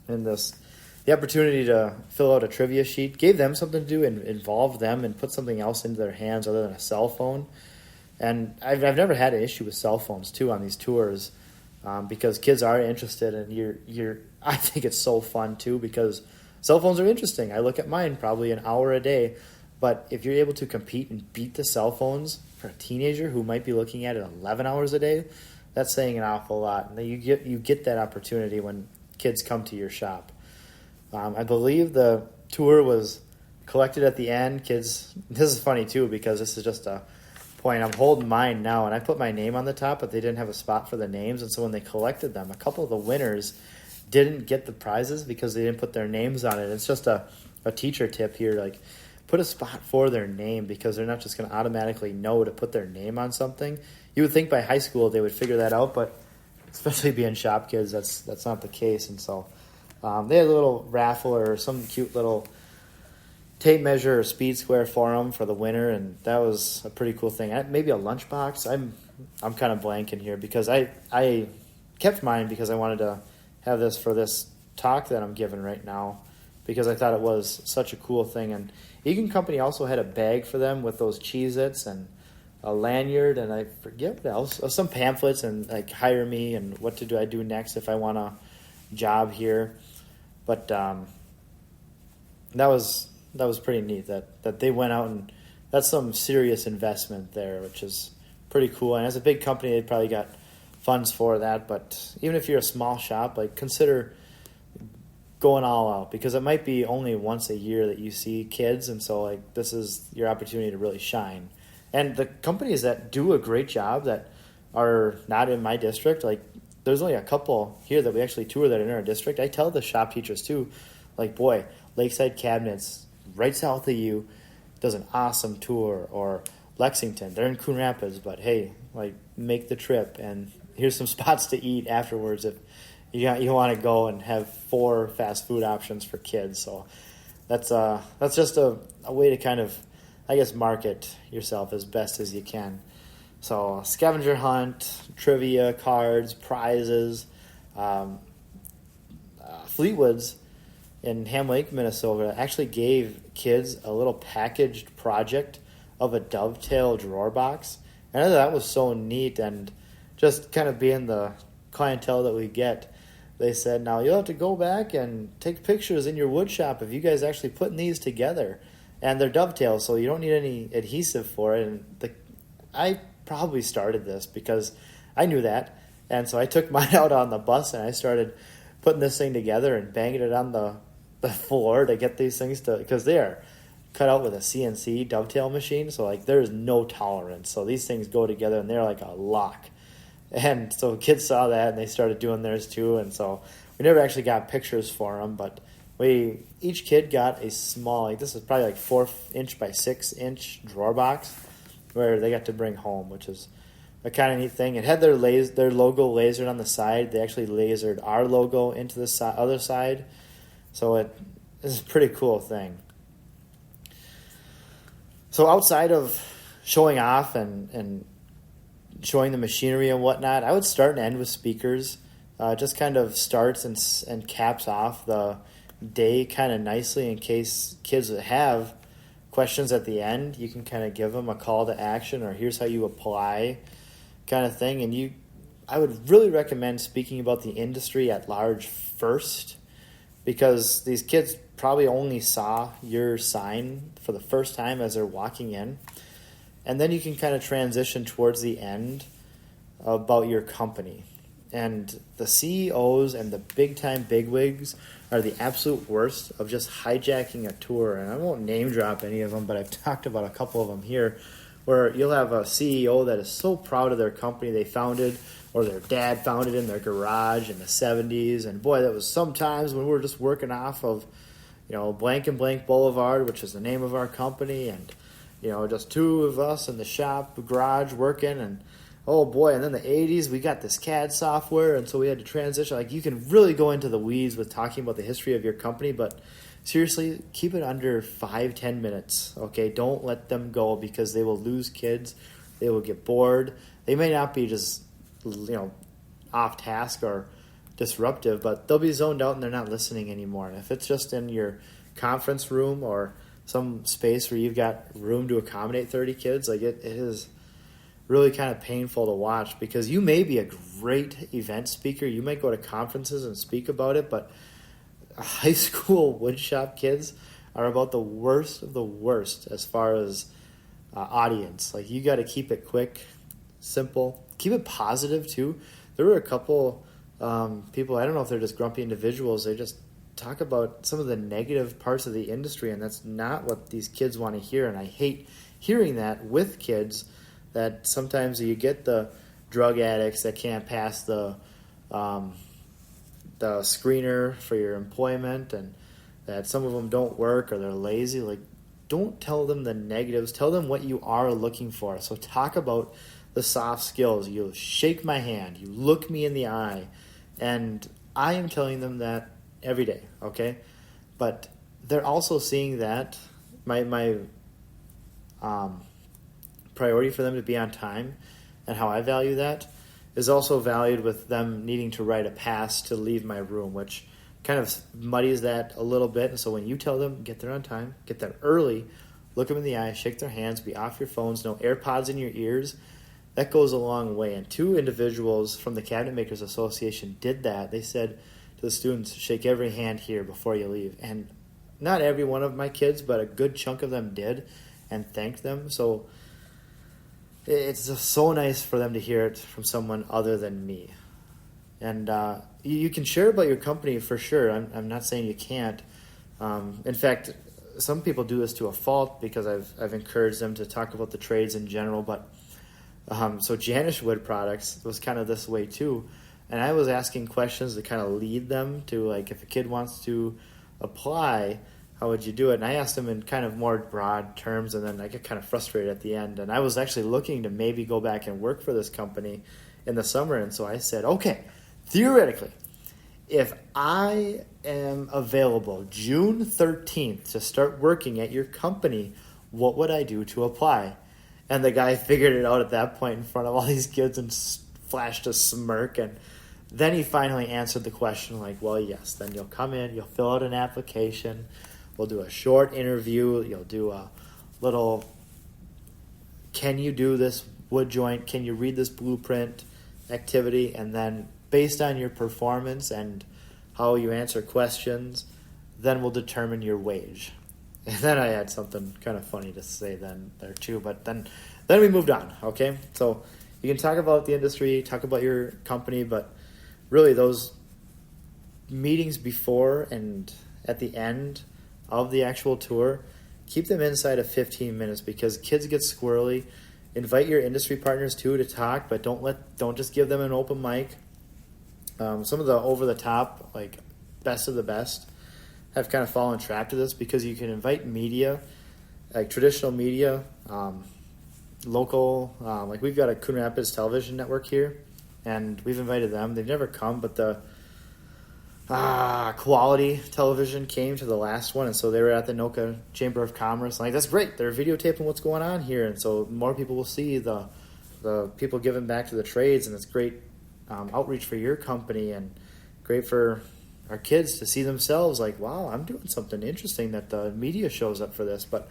And the opportunity to fill out a trivia sheet gave them something to do and involved them and put something else into their hands other than a cell phone. And I've never had an issue with cell phones too on these tours, because kids are interested, and you're I think it's so fun too because cell phones are interesting. I look at mine probably an hour a day, but if you're able to compete and beat the cell phones for a teenager who might be looking at it 11 hours a day, that's saying an awful lot. And you get that opportunity when kids come to your shop. I believe the tour was collected at the end. Kids, this is funny too because this is just a point. I'm holding mine now, and I put my name on the top, but they didn't have a spot for the names. And so when they collected them, a couple of the winners didn't get the prizes because they didn't put their names on it. It's just a teacher tip here, like put a spot for their name because they're not just going to automatically know to put their name on something. You would think by high school they would figure that out, but especially being shop kids, that's not the case. And so they had a little raffle or some cute little tape measure or speed square for them for the winner, and that was a pretty cool thing. Maybe a lunchbox. I'm kind of blanking here because I kept mine because I wanted to have this for this talk that I'm giving right now because I thought it was such a cool thing. And Egan Company also had a bag for them with those Cheez-Its and a lanyard, and I forget what else, some pamphlets and like hire me and what do I do next if I want a job here. But that was pretty neat that they went out, and that's some serious investment there, which is pretty cool. And as a big company, they probably got funds for that. But even if you're a small shop, like consider going all out because it might be only once a year that you see kids, and so like this is your opportunity to really shine. And the companies that do a great job that are not in my district, like there's only a couple here that we actually tour that are in our district. I tell the shop teachers too, like, boy, Lakeside Cabinets, right south of you, does an awesome tour, or Lexington, they're in Coon Rapids, but hey, like make the trip, and here's some spots to eat afterwards if you want to go and have 4 fast food options for kids. So that's just a way to kind of, I guess, market yourself as best as you can. So scavenger hunt, trivia, cards, prizes, Fleetwood's in Ham Lake, Minnesota, actually gave kids a little packaged project of a dovetail drawer box. And I thought that was so neat, and just kind of being the clientele that we get, they said, now you'll have to go back and take pictures in your wood shop of you guys actually putting these together. And they're dovetails, so you don't need any adhesive for it. And I probably started this because I knew that. And so I took mine out on the bus and I started putting this thing together and banging it on the floor to get these things to, because they are cut out with a CNC dovetail machine. So like there's no tolerance. So these things go together and they're like a lock. And so kids saw that and they started doing theirs too. And so we never actually got pictures for them, but each kid got a small, like this is probably like 4-inch by 6-inch drawer box where they got to bring home, which is a kind of neat thing. It had their logo lasered on the side. They actually lasered our logo into the other side. So it is a pretty cool thing. So outside of showing off and showing the machinery and whatnot, I would start and end with speakers. Just kind of starts and caps off the day kind of nicely in case kids have questions at the end. You can kind of give them a call to action, or here's how you apply kind of thing. And I would really recommend speaking about the industry at large first, because these kids probably only saw your sign for the first time as they're walking in. And then you can kind of transition towards the end about your company. And the CEOs and the big-time bigwigs are the absolute worst of just hijacking a tour. And I won't name drop any of them, but I've talked about a couple of them here, where you'll have a CEO that is so proud of their company they founded, or their dad founded in their garage in the 70s. And boy, that was sometimes when we were just working off of, blank and blank Boulevard, which is the name of our company, and, just two of us in the shop, garage working, and oh boy, and then the 80s, we got this CAD software, and so we had to transition. Like, you can really go into the weeds with talking about the history of your company, but seriously, keep it under 5-10 minutes, okay? Don't let them go, because they will lose kids. They will get bored. They may not be just, off task or disruptive, but they'll be zoned out and they're not listening anymore. And if it's just in your conference room or some space where you've got room to accommodate 30 kids, like it is really kind of painful to watch, because you may be a great event speaker. You might go to conferences and speak about it, but high school woodshop kids are about the worst of the worst as far as audience. Like, you got to keep it quick, simple, keep it positive too. There were a couple people, I don't know if they're just grumpy individuals, they just talk about some of the negative parts of the industry, and that's not what these kids want to hear. And I hate hearing that with kids, that sometimes you get the drug addicts that can't pass the screener for your employment, and that some of them don't work or they're lazy. Like, don't tell them the negatives. Tell them what you are looking for. So talk about the soft skills. You shake my hand. You look me in the eye. And I am telling them that every day, okay? But they're also seeing that my priority for them to be on time, and how I value that, is also valued with them needing to write a pass to leave my room, which kind of muddies that a little bit. And so when you tell them, get there on time, get there early, look them in the eye, shake their hands, be off your phones, no AirPods in your ears, that goes a long way. And 2 individuals from the Cabinet Makers Association did that. They said to the students, shake every hand here before you leave. And not every one of my kids, but a good chunk of them did, and thanked them. So it's just so nice for them to hear it from someone other than me. And you can share about your company for sure. I'm not saying you can't. In fact, some people do this to a fault, because I've encouraged them to talk about the trades in general. But so Janish Wood Products was kind of this way too. And I was asking questions to kind of lead them to, like, if a kid wants to apply, how would you do it? And I asked them in kind of more broad terms, and then I get kind of frustrated at the end. And I was actually looking to maybe go back and work for this company in the summer. And so I said, okay, theoretically, if I am available June 13th to start working at your company, what would I do to apply? And the guy figured it out at that point in front of all these kids and flashed a smirk. And Then he finally answered the question like, well, yes. Then you'll come in, you'll fill out an application, we'll do a short interview, you'll do a little, can you do this wood joint, can you read this blueprint activity, and then based on your performance and how you answer questions, then we'll determine your wage. And then I had something kind of funny to say then there too, but then we moved on, okay? So you can talk about the industry, talk about your company, but really those meetings before and at the end of the actual tour, keep them inside of 15 minutes because kids get squirrely. Invite your industry partners too to talk, but don't just give them an open mic. Some of the over the top, like best of the best, have kind of fallen trap to this because you can invite media, like traditional media, local, like we've got a Coon Rapids television network here, and we've invited them. They've never come, but the Quality Television came to the last one, and so they were at the Anoka Chamber of Commerce. Like, that's great. They're videotaping what's going on here, and so more people will see the people giving back to the trades, and it's great outreach for your company and great for our kids to see themselves like, wow, I'm doing something interesting that the media shows up for this. But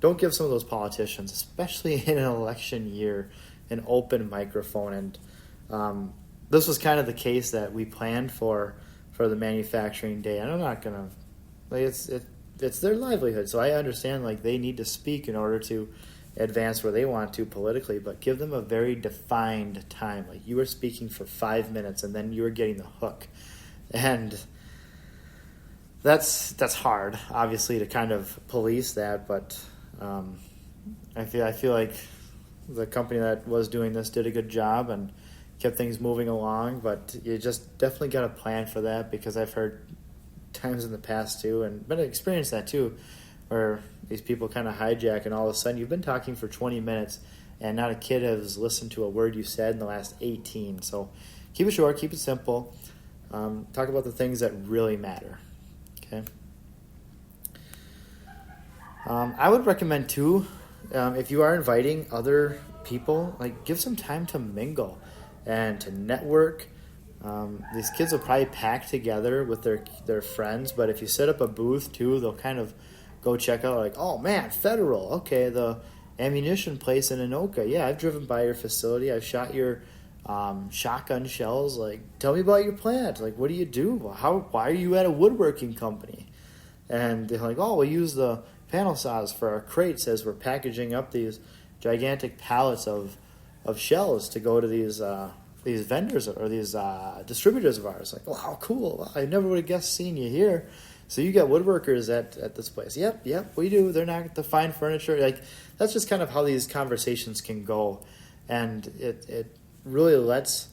don't give some of those politicians, especially in an election year, an open microphone. And this was kind of the case that we planned for the manufacturing day. And I'm not going to, like, it's their livelihood. So I understand, like, they need to speak in order to advance where they want to politically, but give them a very defined time. Like, you were speaking for 5 minutes and then you were getting the hook. And that's hard, obviously, to kind of police that, but I feel like the company that was doing this did a good job and kept things moving along, but you just definitely got a plan for that because I've heard times in the past too, and been experienced that too, where these people kind of hijack and all of a sudden you've been talking for 20 minutes and not a kid has listened to a word you said in the last 18. So keep it short, keep it simple. Talk about the things that really matter. Okay. I would recommend too, if you are inviting other people, like, give some time to mingle and to network. These kids will probably pack together with their friends, but if you set up a booth too, they'll kind of go check out, like, oh man, Federal, okay, the ammunition place in Anoka, yeah, I've driven by your facility, I've shot your shotgun shells, like, tell me about your plant, like, what do you do, why are you at a woodworking company? And they're like, oh, we use the panel saws for our crates as we're packaging up these gigantic pallets of shells to go to these vendors or these distributors of ours. Like, wow, cool, I never would have guessed seeing you here. So you got woodworkers at this place. Yep, we do. They're not the fine furniture. Like, that's just kind of how these conversations can go. And it really lets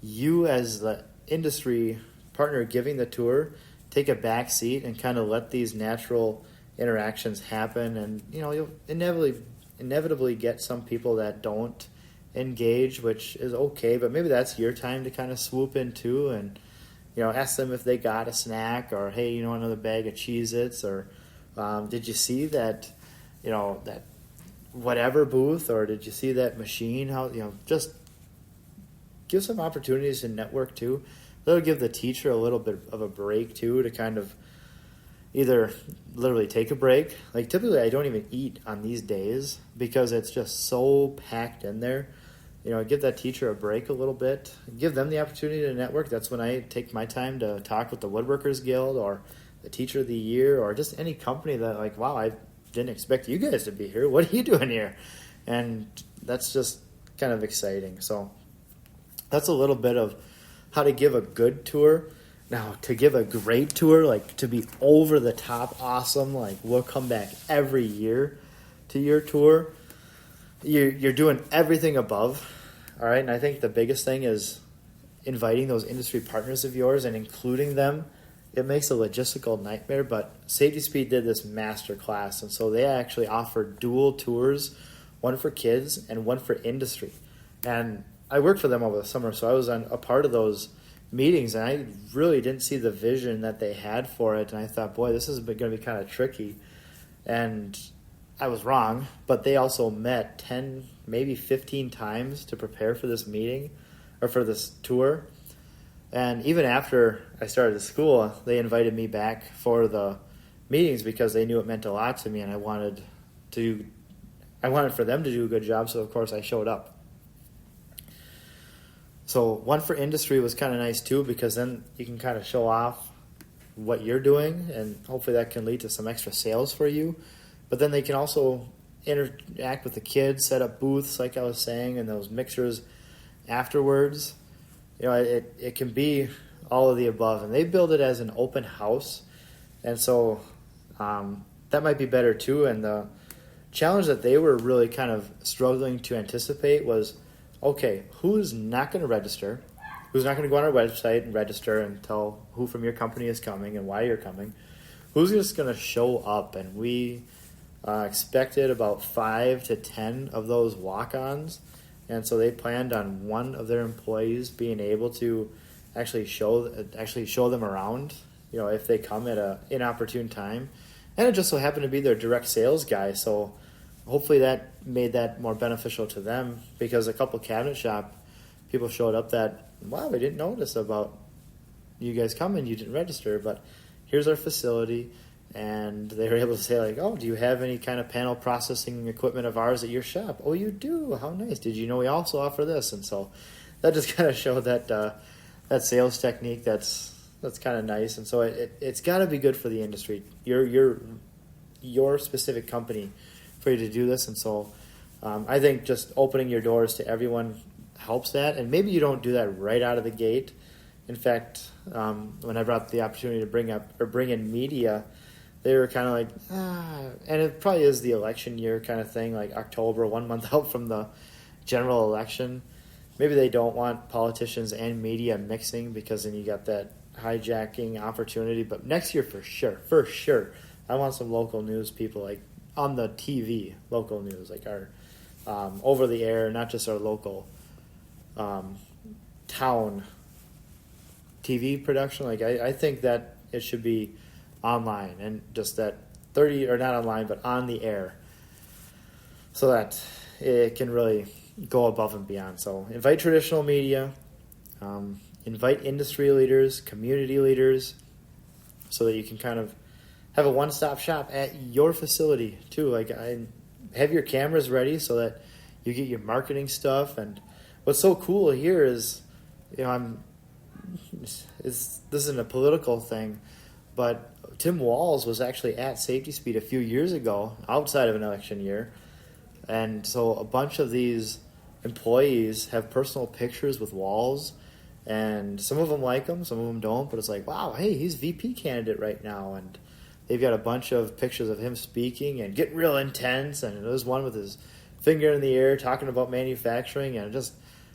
you as the industry partner giving the tour take a back seat and kind of let these natural interactions happen. And, you know, you'll inevitably get some people that don't engage, which is okay, but maybe that's your time to kind of swoop in too and, you know, ask them if they got a snack or, hey, you know, another bag of Cheez-Its, or did you see that, you know, that whatever booth, or did you see that machine? How, you know, just give some opportunities to network too. That'll give the teacher a little bit of a break too, to kind of either literally take a break. Like, typically I don't even eat on these days because it's just so packed in there. You know, give that teacher a break a little bit. Give them the opportunity to network. That's when I take my time to talk with the Woodworkers Guild or the Teacher of the Year or just any company that, like, wow, I didn't expect you guys to be here. What are you doing here? And that's just kind of exciting. So that's a little bit of how to give a good tour. Now, to give a great tour, like to be over the top awesome, like we'll come back every year to your tour. You're doing everything above, all right? And I think the biggest thing is inviting those industry partners of yours and including them. It makes a logistical nightmare, but Safety Speed did this master class, and so they actually offered dual tours, one for kids and one for industry. And I worked for them over the summer, so I was on a part of those meetings, and I really didn't see the vision that they had for it, and I thought, boy, this is going to be kind of tricky. And I was wrong, but they also met 10, maybe 15 times to prepare for this meeting or for this tour. And even after I started school, they invited me back for the meetings because they knew it meant a lot to me, and I wanted for them to do a good job, so of course I showed up. So one for industry was kind of nice too, because then you can kind of show off what you're doing, and hopefully that can lead to some extra sales for you. But then they can also interact with the kids, set up booths like I was saying, and those mixers afterwards. It can be all of the above, and they build it as an open house, and so that might be better too. And the challenge that they were really kind of struggling to anticipate was, okay, who's not going to register? Who's not going to go on our website and register and tell who from your company is coming and why you're coming? Who's just going to show up? And we expected about 5 to 10 of those walk-ons. And so they planned on one of their employees being able to actually show them around, if they come at an inopportune time. And it just so happened to be their direct sales guy. So hopefully that made that more beneficial to them, because a couple cabinet shop people showed up that, wow, we didn't notice about you guys coming, you didn't register, but here's our facility. And they were able to say, like, oh, do you have any kind of panel processing equipment of ours at your shop? Oh, you do? How nice. Did you know we also offer this? And so that just kind of showed that that sales technique that's kind of nice. And so it's got to be good for the industry, your specific company, for you to do this. And so I think just opening your doors to everyone helps that. And maybe you don't do that right out of the gate. In fact, when I brought the opportunity to bring in media, they were kind of like, and it probably is the election year kind of thing, like October, 1 month out from the general election. Maybe they don't want politicians and media mixing, because then you got that hijacking opportunity. But next year, for sure, I want some local news people, like on the TV, local news, like our over the air, not just our local town TV production. Like I think that it should be online, and just that 30, or not online, but on the air, so that it can really go above and beyond. So invite traditional media, invite industry leaders, community leaders, so that you can kind of have a one-stop shop at your facility too. Like, have your cameras ready so that you get your marketing stuff. And what's so cool here is, this isn't a political thing, but Tim Walz was actually at Safety Speed a few years ago, outside of an election year. And so a bunch of these employees have personal pictures with Walz, and some of them like him, some of them don't, but it's like, wow, hey, he's VP candidate right now. And they've got a bunch of pictures of him speaking and getting real intense, and there's one with his finger in the air talking about manufacturing, and just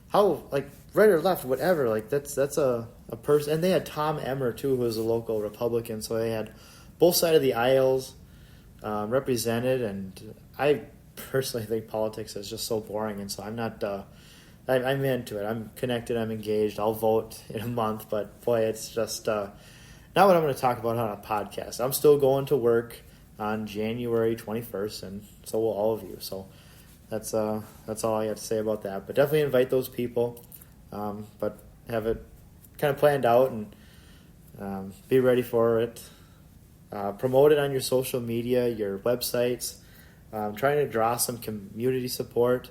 how, like, right or left, whatever, like that's a person. And they had Tom Emmer too, who was a local Republican, so they had both sides of the aisles represented. And I personally think politics is just so boring, and so I'm not I'm into it. I'm connected, I'm engaged, I'll vote in a month, but boy, it's just not what I'm going to talk about on a podcast. I'm still going to work on January 21st, and so will all of you. So that's all I have to say about that. But definitely invite those people, but have it kind of planned out, and be ready for it. Promote it on your social media, your websites. Trying to draw some community support.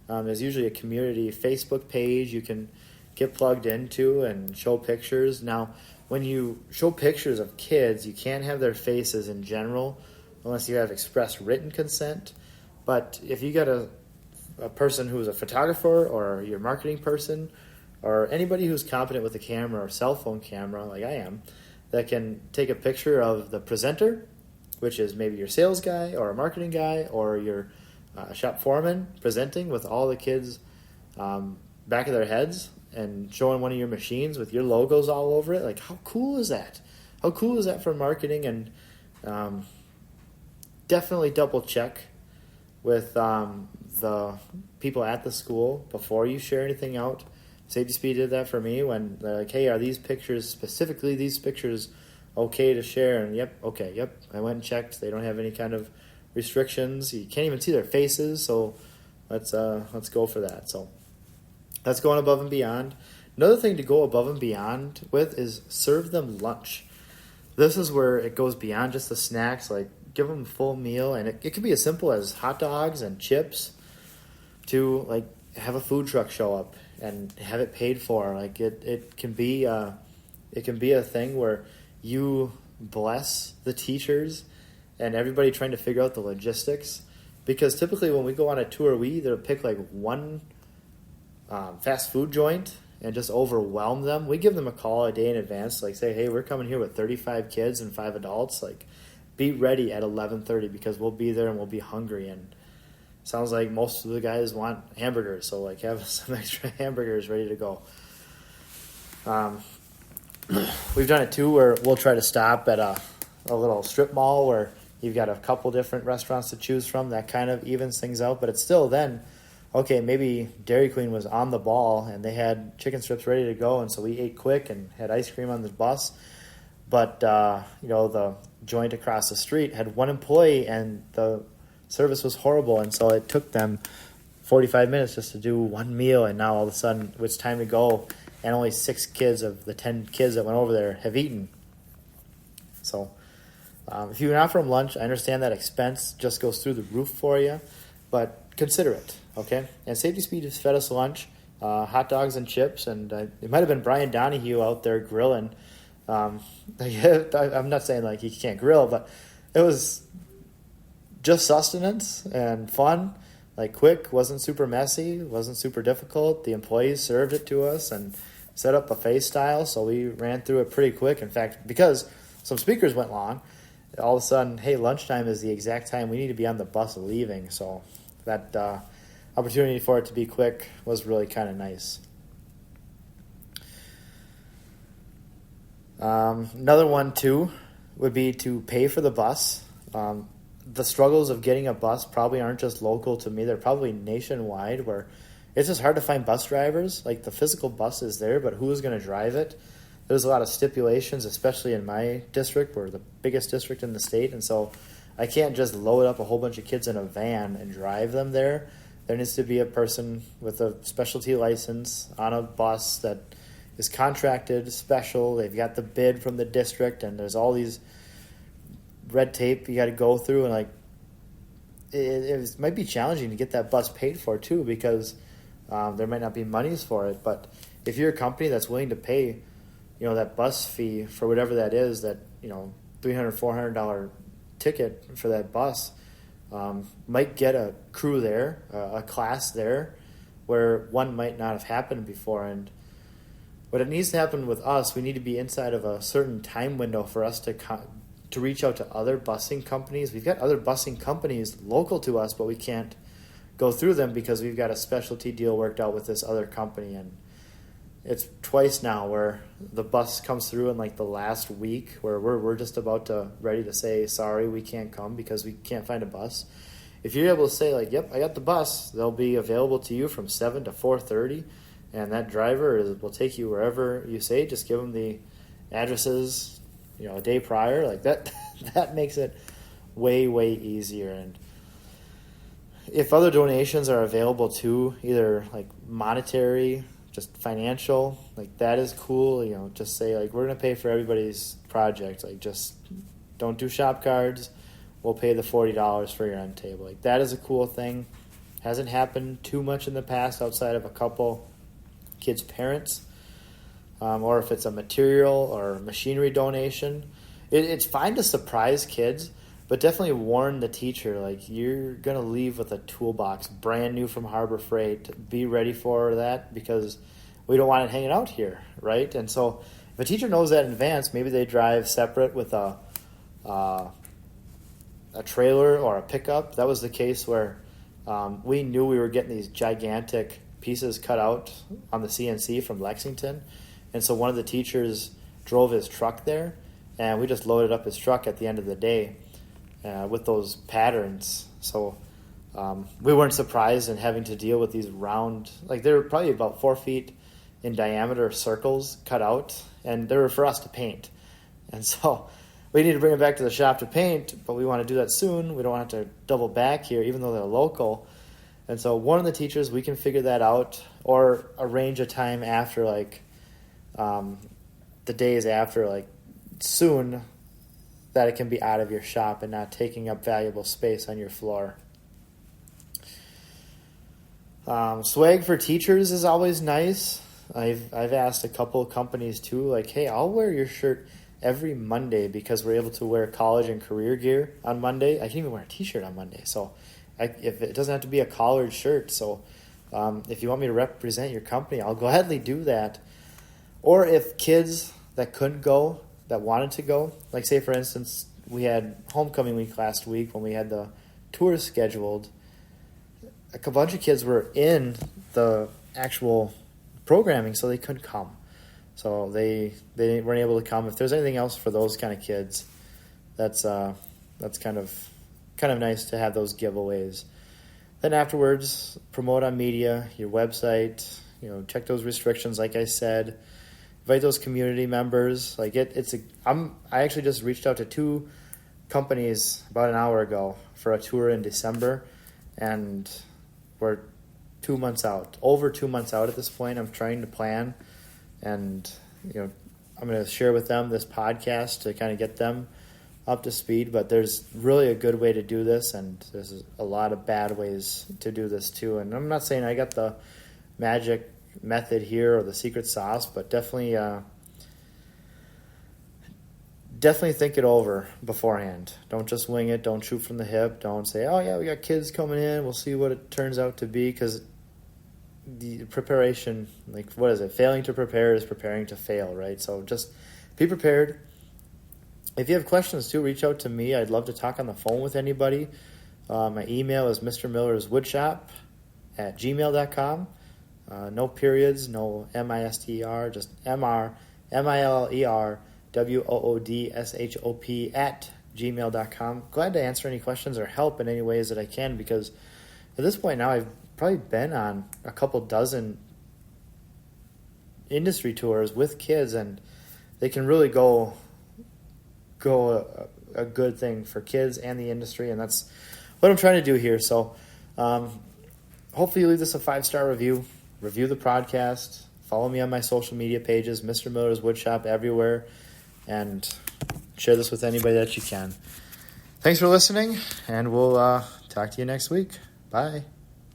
There's usually a community Facebook page you can get plugged into and show pictures. Now, when you show pictures of kids, you can't have their faces in general unless you have express written consent. But if you got a person who's a photographer, or your marketing person, or anybody who's competent with a camera or cell phone camera, like I am, that can take a picture of the presenter, which is maybe your sales guy or a marketing guy or your shop foreman presenting with all the kids back of their heads and showing one of your machines with your logos all over it. Like, how cool is that? How cool is that for marketing? And definitely double check with the people at the school before you share anything out. Safety Speed did that for me when they're like, hey, are these pictures, specifically these pictures, okay to share? And yep, I went and checked. They don't have any kind of restrictions. You can't even see their faces, so let's go for that. So that's going above and beyond. Another thing to go above and beyond with is serve them lunch. This is where it goes beyond just the snacks. Like, give them a full meal, and it can be as simple as hot dogs and chips to, like, have a food truck show up and have it paid for. Like, it can be a thing where you bless the teachers and everybody trying to figure out the logistics. Because typically when we go on a tour, we either pick like one fast food joint and just overwhelm them. We give them a call a day in advance, like say, hey, we're coming here with 35 kids and 5 adults. Like, be ready at 11:30 because we'll be there and we'll be hungry. And sounds like most of the guys want hamburgers, so like have some extra hamburgers ready to go. We've done it too where we'll try to stop at a little strip mall where you've got a couple different restaurants to choose from. That kind of evens things out, but it's still then, okay, maybe Dairy Queen was on the ball and they had chicken strips ready to go, and so we ate quick and had ice cream on the bus. But, the joint across the street had one employee and the service was horrible, and so it took them 45 minutes just to do one meal, and now all of a sudden it's time to go, and only 6 kids of the 10 kids that went over there have eaten. So if you offer them lunch, I understand that expense just goes through the roof for you, but consider it, okay? And Safety Speed has fed us lunch, hot dogs and chips, and it might have been Brian Donahue out there grilling. I'm not saying like he can't grill, but it was just sustenance and fun, like quick, wasn't super messy, wasn't super difficult. The employees served it to us and set up a face style, so we ran through it pretty quick. In fact, because some speakers went long, all of a sudden, hey, lunchtime is the exact time we need to be on the bus leaving. So that opportunity for it to be quick was really kind of nice. Another one, too, would be to pay for the bus. The struggles of getting a bus probably aren't just local to me. They're probably nationwide, where it's just hard to find bus drivers. Like, the physical bus is there, but who is going to drive it? There's a lot of stipulations, especially in my district. We're the biggest district in the state, and so I can't just load up a whole bunch of kids in a van and drive them there. There needs to be a person with a specialty license on a bus that is contracted, special. They've got the bid from the district, and there's all these red tape you got to go through, and like it might be challenging to get that bus paid for too, because there might not be monies for it. But if you're a company that's willing to pay, that bus fee for whatever that is, that $300, $400 ticket for that bus, might get a crew there, a class there, where one might not have happened before. And what it needs to happen with us, we need to be inside of a certain time window for us to reach out to other busing companies. We've got other busing companies local to us, but we can't go through them because we've got a specialty deal worked out with this other company. And it's twice now where the bus comes through in like the last week where we're just about to ready to say, sorry, we can't come because we can't find a bus. If you're able to say like, yep, I got the bus, they'll be available to you from 7 to 4:30. And that driver will take you wherever you say. Just give them the addresses, a day prior. Like that, that makes it way, way easier. And if other donations are available too, either like monetary, just financial, like that is cool. Just say like, we're going to pay for everybody's project. Like, just don't do shop cards. We'll pay the $40 for your end table. Like, that is a cool thing. Hasn't happened too much in the past outside of a couple kids' parents, or if it's a material or machinery donation. It's fine to surprise kids, but definitely warn the teacher, like, you're going to leave with a toolbox brand new from Harbor Freight. Be ready for that because we don't want it hanging out here, right? And so if a teacher knows that in advance, maybe they drive separate with a trailer or a pickup. That was the case where we knew we were getting these gigantic pieces cut out on the CNC from Lexington. And so one of the teachers drove his truck there, and we just loaded up his truck at the end of the day with those patterns. So we weren't surprised in having to deal with these round, like they were probably about 4 feet in diameter circles cut out, and they were for us to paint. And so we need to bring them back to the shop to paint, but we want to do that soon. We don't want to have to double back here, even though they're local. And so one of the teachers, we can figure that out or arrange a time after, like, the days after, like soon, that it can be out of your shop and not taking up valuable space on your floor. Swag for teachers is always nice. I've asked a couple of companies too, like, hey, I'll wear your shirt every Monday because we're able to wear college and career gear on Monday. I can even wear a t-shirt on Monday. So if it doesn't have to be a collared shirt. So if you want me to represent your company, I'll gladly do that. Or if kids that couldn't go, that wanted to go, like say for instance, we had homecoming week last week when we had the tour scheduled. A bunch of kids were in the actual programming, so they couldn't come. So they weren't able to come. If there's anything else for those kind of kids, that's kind of nice to have those giveaways. Then afterwards, promote on media, your website. Check those restrictions. Like I said, invite those community members. Like I actually just reached out to 2 companies about an hour ago for a tour in December, and we're 2 months out, over 2 months out at this point. I'm trying to plan, and I'm going to share with them this podcast to kind of get them up to speed. But there's really a good way to do this, and there's a lot of bad ways to do this too. And I'm not saying I got the magic method here or the secret sauce, but definitely think it over beforehand. Don't just wing it. Don't shoot from the hip. Don't say, oh, yeah, we got kids coming in. We'll see what it turns out to be, because the preparation, like, what is it? Failing to prepare is preparing to fail, right? So just be prepared. If you have questions, too, reach out to me. I'd love to talk on the phone with anybody. My email is mrmillerswoodshop@gmail.com. No periods, no MISTER, just MRMILLERWOODSHOP@gmail.com. Glad to answer any questions or help in any ways that I can, because at this point now I've probably been on a couple dozen industry tours with kids, and they can really go a good thing for kids and the industry, and that's what I'm trying to do here. So hopefully you leave this a 5-star review the podcast, follow me on my social media pages, Mr. Miller's Woodshop everywhere, and share this with anybody that you can. Thanks for listening, and we'll talk to you next week. Bye.